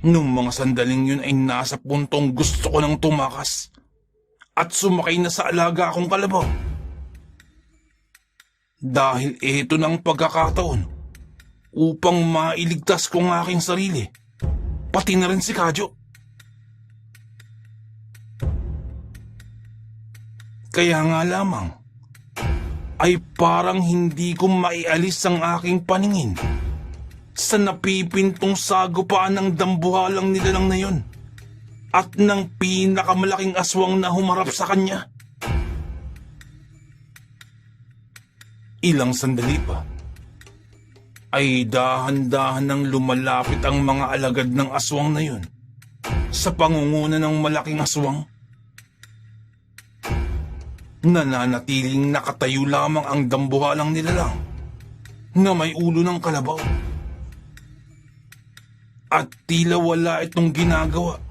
Speaker 1: Nung mga sandaling yun ay nasa puntong gusto ko nang tumakas at sumakay na sa alaga akong kalabaw. Dahil ito ng pagkakataon upang mailigtas ko ang aking sarili, pati na rin si Kadyo. Kaya nga lamang, ay parang hindi ko maialis ang aking paningin sa napipintong sagupaan ng dambuhalang nilalang na yun at ng pinakamalaking aswang na humarap sa kanya. Ilang sandali pa, ay dahan-dahan nang lumalapit ang mga alagad ng aswang na yun sa pangunguna ng malaking aswang. Nananatiling nakatayo lamang ang dambuhalang nilalang na may ulo ng kalabaw. At tila wala itong ginagawa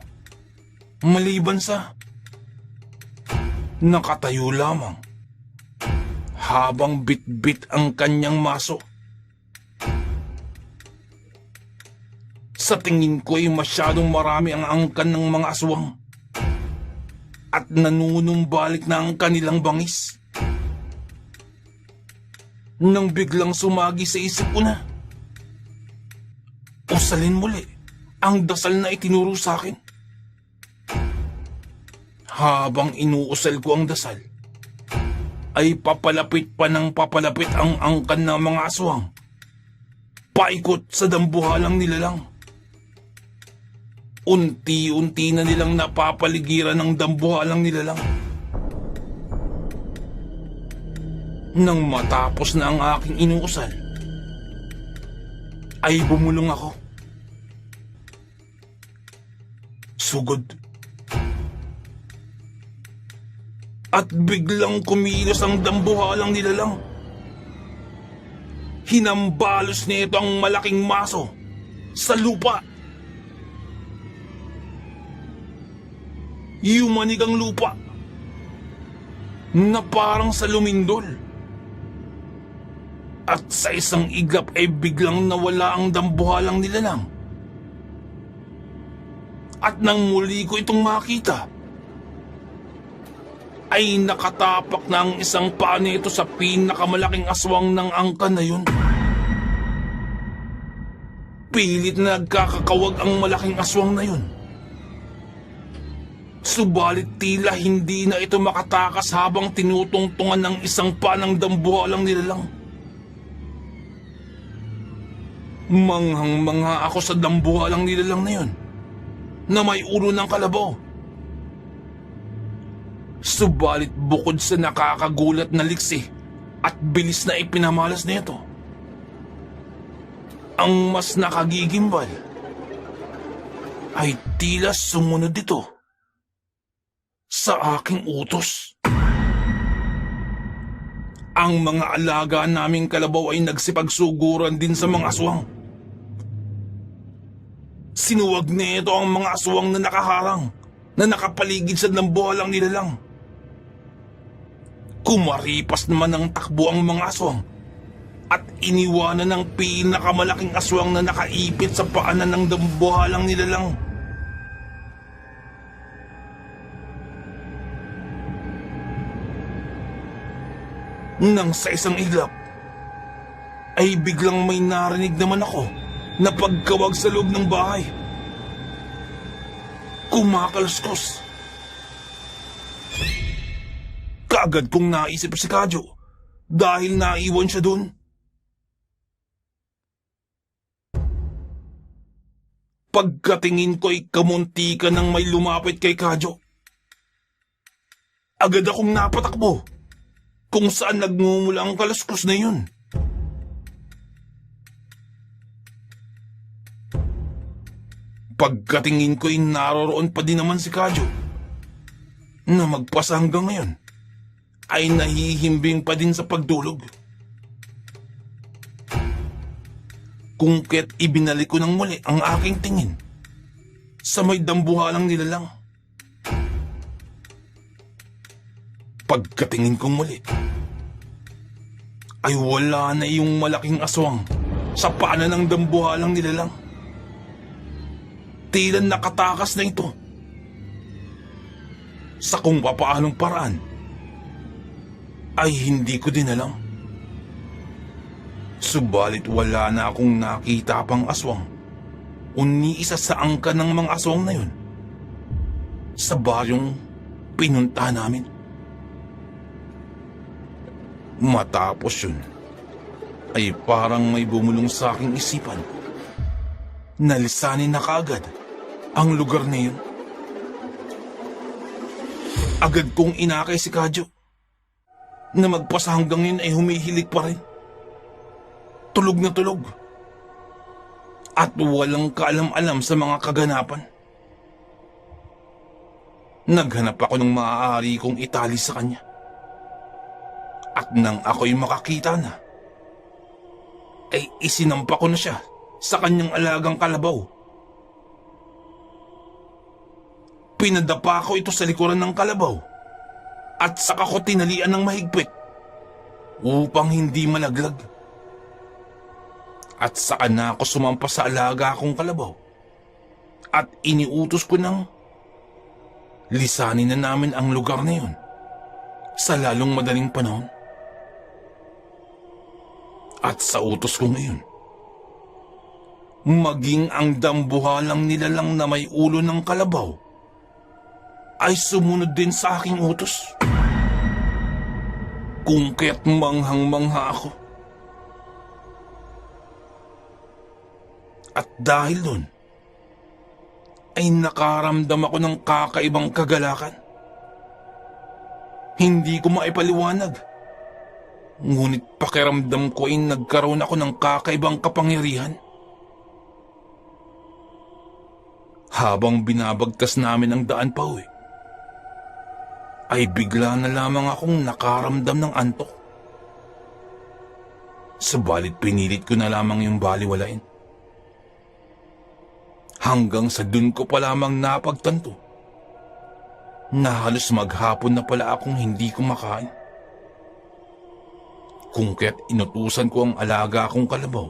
Speaker 1: maliban sa nakatayo lamang habang bitbit ang kanyang maso. Sa tingin ko ay masyadong marami ang angkan ng mga aswang at nanunumbalik na ang kanilang bangis. Nang biglang sumagi sa isip ko na usalin muli ang dasal na itinuro sa akin. Habang inuusal ko ang dasal, ay papalapit pa ng papalapit ang angkan ng mga aswang, paikot sa dambuhalang nilalang. Unti-unti na nilang napapaligiran ng dambuhalang nilalang. Nang matapos na ang aking inuusal, ay bumulong ako. Sugod. At biglang kumilos ang dambuhalang nilalang. Hinambalos nito ang malaking maso sa lupa. Yumanig ang lupa na parang sa lumindol. At sa isang iglap ay biglang nawala ang dambuhalang nilalang. At nang muli ko itong makita, ay nakatapak na ang isang paa nito sa pinakamalaking aswang ng angkan na yun. Pilit na nagkakakawag ang malaking aswang na yun. Subalit tila hindi na ito makatakas habang tinutungtungan ng isang paa ng dambuhalang nilalang. Manghang-mangha ako sa dambuhalang nilalang na yun, na may ulo ng kalabaw. Subalit bukod sa nakakagulat na liksi at bilis na ipinamalas nito, ang mas nakagigimbal ay tila sumunod ito sa aking utos. Ang mga alaga naming kalabaw ay nagsipagsuguran din sa mga aswang. Sinuwag nito ang mga aswang na nakaharang, na nakapaligid sa dambuhalang nilalang. Kumaripas naman ng takbo ang mga aswang at iniwanan ng pinakamalaking aswang na nakaipit sa paanan ng dambuhalang nilalang. Nang sa isang iglap, ay biglang may narinig naman ako na pagkawag sa loob ng bahay. Kumakaluskos. Kaagad kong naisip si Kadyo dahil naiwan siya doon. Pagkatingin ko ay kamuntika nang may lumapit kay Kadyo. Agad akong napatakbo kung saan nagmumula ang kaluskos na yun. Pagkatingin ko'y naroroon pa din naman si Kadyo, na magpasa hanggang ngayon ay nahihimbing pa din sa pagdulog. Kung kaya't ibinalik ko ng muli ang aking tingin sa may dambuhalang nilalang. Pagkatingin kong muli, ay wala na yung malaking aswang sa paanan ng dambuhalang nilalang. Tila nakatakas na ito. Sa kung papaanong paraan, ay hindi ko din alam. Subalit wala na akong nakita pang aswang o ni isa sa angkan ng mga aswang na yun sa baryong pinunta namin. Matapos yun, ay parang may bumulong sa aking isipan. Nalisanin na kaagad ang lugar na yun. Agad kong inakay si Kadyo na magpasa hanggang yun ay humihilik pa rin. Tulog na tulog. At walang kaalam-alam sa mga kaganapan. Naghanap ako ng maaari kong itali sa kanya. At nang ako'y makakita na, ay isinampa ko na siya sa kanyang alagang kalabaw. Pinadapa ko ito sa likuran ng kalabaw at saka ko tinalian ng mahigpit upang hindi malaglag. At saka na ako sumampa sa alaga akong kalabaw at iniutos ko ng lisanin na namin ang lugar na yun sa lalong madaling panahon. At sa utos ko ngayon, maging ang dambuhalang nilalang na may ulo ng kalabaw ay sumunod din sa aking utos. Kung kaya't manghang-mangha ako. At dahil doon, ay nakaramdam ako ng kakaibang kagalakan. Hindi ko maipaliwanag. Ngunit pakiramdam ko ay nagkaroon ako ng kakaibang kapangyarihan. Habang binabagtas namin ang daan pa uwi, ay bigla na lamang akong nakaramdam ng antok. Subalit pinilit ko na lamang yung baliwalain. Hanggang sa dun ko pa lamang napagtanto na halos maghapon na pala akong hindi kumakain. Kung kaya't inutusan ko ang alaga kong kalabaw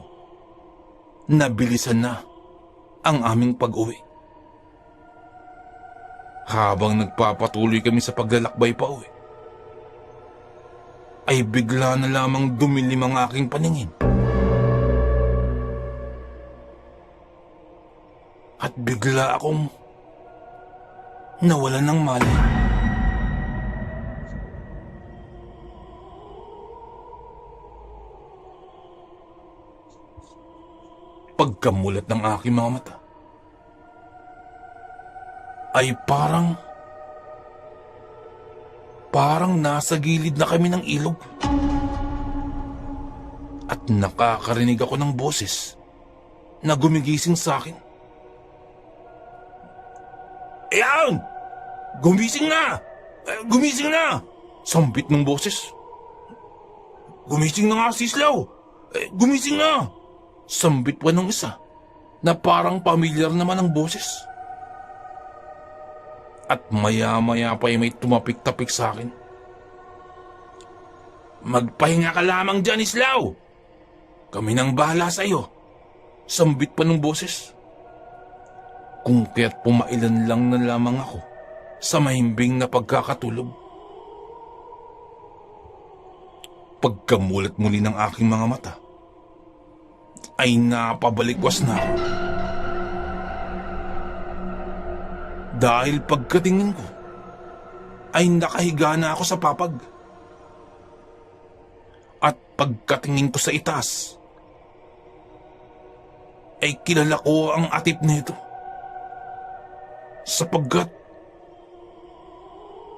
Speaker 1: na bilisan na ang aming pag-uwi. Habang nagpapatuloy kami sa paglalakbay pa uwi, ay bigla na lamang dumilim ang aking paningin. At bigla akong nawalan ng malay. Pagkamulat ng aking mga mata, ay parang nasa gilid na kami ng ilog. At nakakarinig ako ng boses na gumigising sa akin. Ayan! Gumising na! Gumising na! Sambit ng boses. Gumising na nga si Islaw! Gumising na! Sambit pa ng isa na parang pamilyar naman ang boses. At maya-maya pa ay may tumapik-tapik sa akin. Magpahinga ka lamang dyan, Islaw! Kami nang bahala sa iyo. Sambit pa ng boses. Kung kaya't pumailan lang na lamang ako sa mahimbing na pagkakatulog. Pagkamulat muli ng aking mga mata, ay napabalikwas na ako. Dahil pagkatingin ko, ay nakahiga na ako sa papag. At pagkatingin ko sa itaas, ay kilala ko ang atip nito. Sapagkat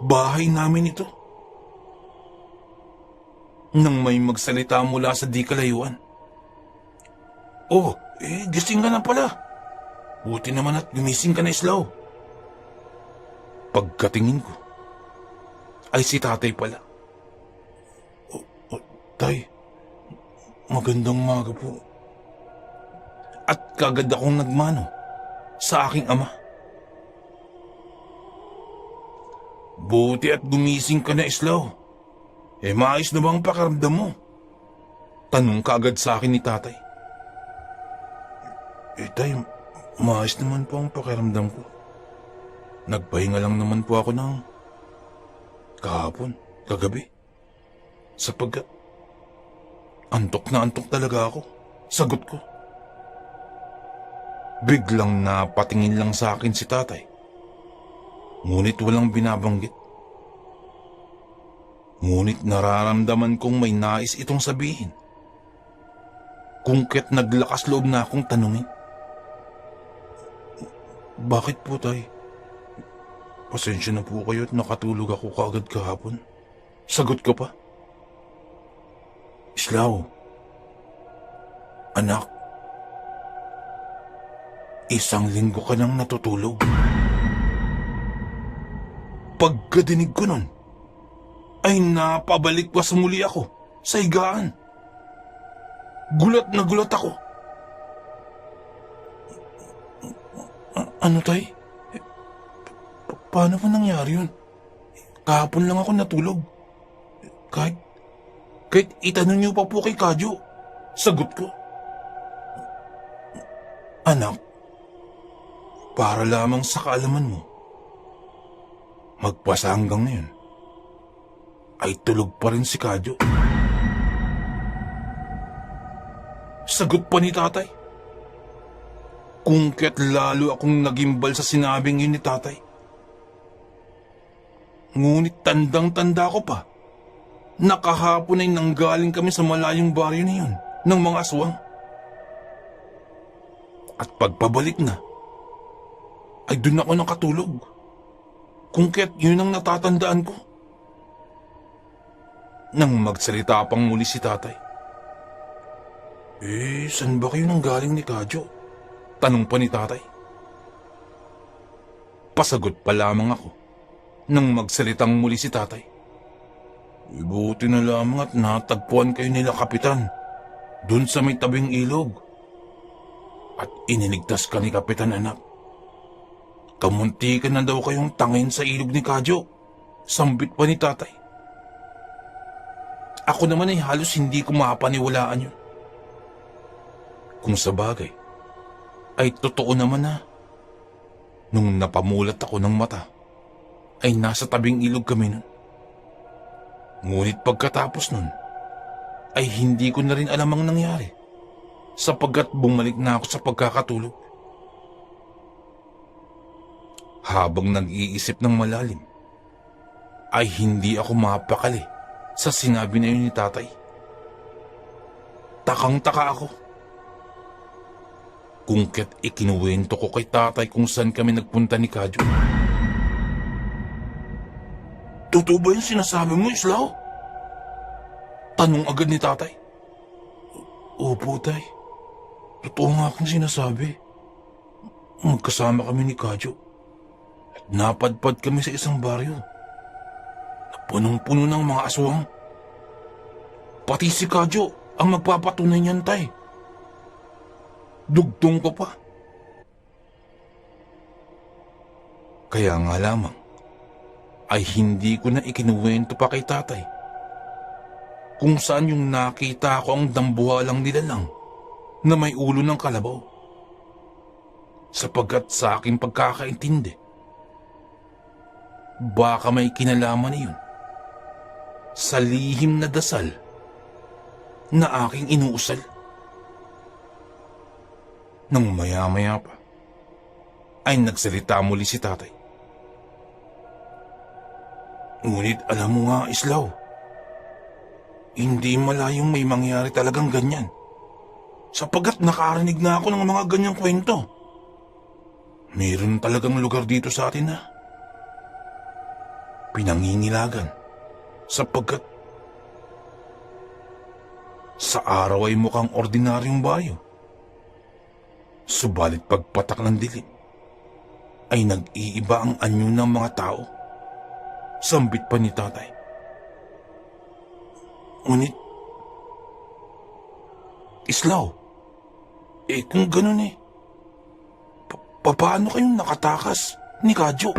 Speaker 1: bahay namin ito. Nang may magsalita mula sa di kalayuan. Oh, gising ka na pala. Buti naman at gumising ka na, Islaw. Pagkatingin ko, ay si tatay pala. Tay, magandang umaga po. At kagad akong nagmano sa aking ama. Buti at gumising ka na, Islaw. Maayos na bang pakiramdam mo? Tanong kaagad sa akin ni tatay. Tay, maayos naman po ang pakiramdam ko. Nagpahinga lang naman po ako ng kagabi. Sapagkat antok na antok talaga ako. Sagot ko. Biglang napatingin lang sa akin si tatay. Ngunit walang binabanggit. Ngunit nararamdaman kong may nais itong sabihin. Kung kaya't naglakas loob na akong tanungin. Bakit po, tay? Pasensya na po kayo at nakatulog ako kaagad kahapon. Sagot ko pa. Islaw, anak, 1 linggo ka nang natutulog. Pagkadinig ko nun, ay napabalikwas muli ako sa higaan. Gulat na gulat ako. Ano, tay? Paano pa nangyari yun? Kahapon lang ako natulog. Kahit itanong niyo pa po kay Kadyo. Sagot ko. Anak, Para lamang sa kaalaman mo, magpasa hanggang ngayon, ay tulog pa rin si Kadyo. Sagot pa ni tatay. Kung kaya't lalo akong nagimbal sa sinabing yun ni tatay. Ngunit tandang-tanda ko pa, nakahapon ay nanggaling kami sa malayong baryo na yun ng mga aswang. At pagpabalik na, ay dun ako nakatulog. Kung kaya't yun ang natatandaan ko. Nang magsalita pang muli si tatay. Saan ba kayo nanggaling ni Kadyo? Tanong pa ni tatay. Pasagot pa lamang ako nang magsalitang muli si tatay. Buti na lamang at natagpuan kayo nila Kapitan dun sa may tabing ilog. At iniligtas ka ni Kapitan, anak. Kamunti ka na daw kayong tangin sa ilog ni Kadyo. Sambit pa ni tatay. Ako naman ay halos hindi ko mapaniwalaan yun. Kung sa bagay, ay totoo naman na. Nung napamulat ako ng mata, ay nasa tabing ilog kami nun. Ngunit pagkatapos nun, ay hindi ko na rin alam ang nangyari, sapagkat bumalik na ako sa pagkakatulog. Habang nag-iisip ng malalim, ay hindi ako mapakali sa sinabi na yun ni tatay. Takang-taka ako. Kung kaya't ikinuwento ko kay tatay kung saan kami nagpunta ni Kadyo. Totoo ba yung sinasabi mo, Islaw? Tanong agad ni tatay. Opo, tay. Totoo nga akong sinasabi. Magkasama kami ni Kadyo. At napadpad kami sa isang baryo. Na punong-puno ng mga aswang. Pati si Kadyo ang magpapatunay niyan, tay. Dugtong ko pa. Kaya nga lamang, ay hindi ko na ikinuwento pa kay tatay kung saan yung nakita ko ang dambuhalang nilalang na may ulo ng kalabaw. Sapagkat sa aking pagkakaintindi, baka may kinalaman niyon sa lihim na dasal na aking inuusal. Nang maya-maya pa, ay nagsalita muli si tatay. Ngunit alam mo nga, Islaw, hindi malayong may mangyari talagang ganyan. Sapagkat nakarinig na ako ng mga ganyang kwento. Mayroon talagang lugar dito sa atin na pinangingilagan sapagkat sa araw ay mukhang ordinaryong bayo. Subalit pagpatak ng dilim, ay nag-iiba ang anyo ng mga tao. Sambit pa ni tatay. Ngunit, Islaw, kung ganun paano kayong nakatakas ni Kadyo?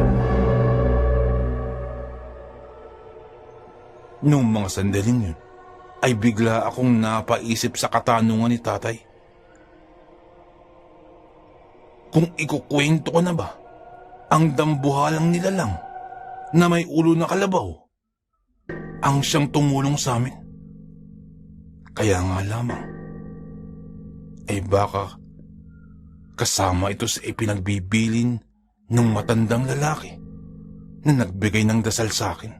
Speaker 1: Noong mga sandaling yun, ay bigla akong napaisip sa katanungan ni tatay. Kung ikukwento ko na ba ang dambuhalang nilalang na may ulo na kalabaw ang siyang tumulong sa amin? Kaya nga lamang, ay baka kasama ito sa ipinagbibilin ng matandang lalaki na nagbigay ng dasal sa akin.